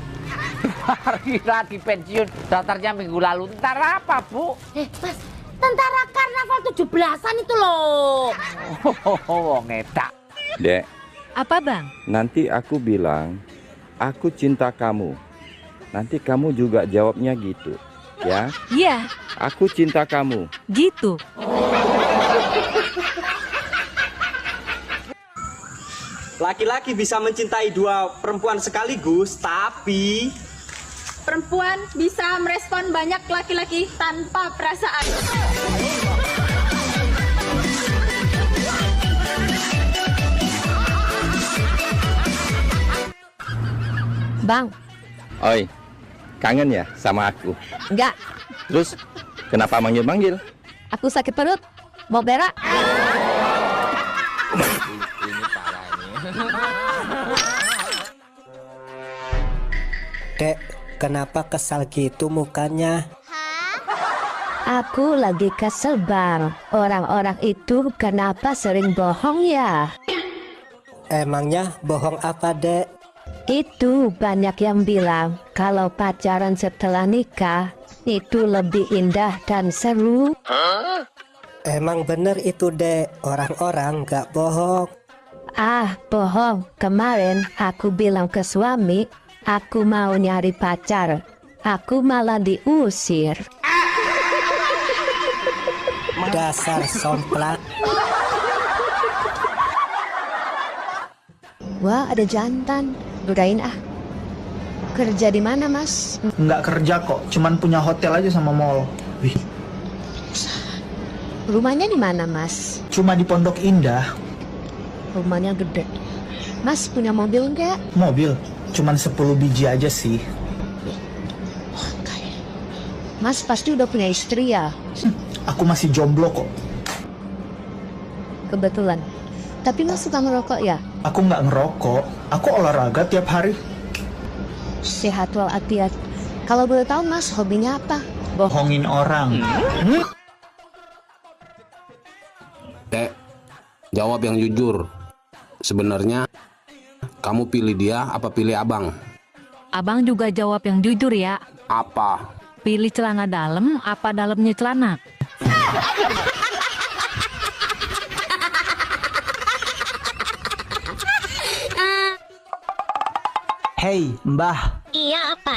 2 hari lagi pensiun. Daftarnya minggu lalu. Tentara apa, Bu? Mas, tentara karnaval 17-an itu loh. Oh, ngedak. Dek, Apa bang? nanti aku bilang, aku cinta kamu. Nanti kamu juga jawabnya gitu, ya? Iya, Aku cinta kamu. gitu. Laki-laki bisa mencintai 2 perempuan sekaligus, tapi perempuan bisa merespon banyak laki-laki tanpa perasaan. Bang, Oi, kangen ya sama aku? enggak. Terus, kenapa manggil-manggil? Aku sakit perut. Mau berak. Dek, kenapa kesal gitu mukanya? Aku lagi kesel bang. Orang-orang itu kenapa sering bohong ya? Emangnya bohong apa, Dek? Itu banyak yang bilang kalau pacaran setelah nikah itu lebih indah dan seru. Emang bener itu, Dek. Orang-orang gak bohong. Ah, bohong. Kemarin aku bilang ke suami, aku mau nyari pacar. Aku malah diusir. Dasar somplak. Wah, ada jantan. Godain ah. Kerja di mana, Mas? Nggak kerja kok, cuman punya hotel aja sama mall. Wih, Rumahnya di mana, Mas? cuma di Pondok Indah. Rumahnya gede. Mas punya mobil nggak? Mobil, cuman 10 biji aja sih. Mas pasti udah punya istri ya? Aku masih jomblo kok. Kebetulan. Tapi Mas suka ngerokok ya? Aku nggak ngerokok, aku olahraga tiap hari. Sehat walafiat. Kalau boleh tahu Mas, hobinya apa? Bohongin orang. Dek, jawab yang jujur. Sebenarnya kamu pilih dia apa pilih abang? Abang juga jawab yang jujur ya. Apa? Pilih celana dalam apa dalamnya celana? Hei, Mbah. Iya apa?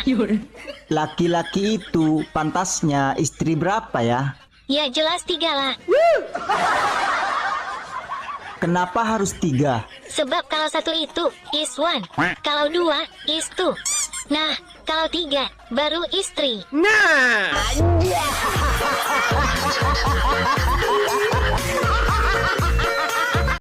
Laki-laki itu pantasnya istri berapa ya? Ya jelas 3 lah. Kenapa harus 3? Sebab kalau 1 itu is 1, kalau 2 is 2. Nah, kalau 3 baru istri. Nah.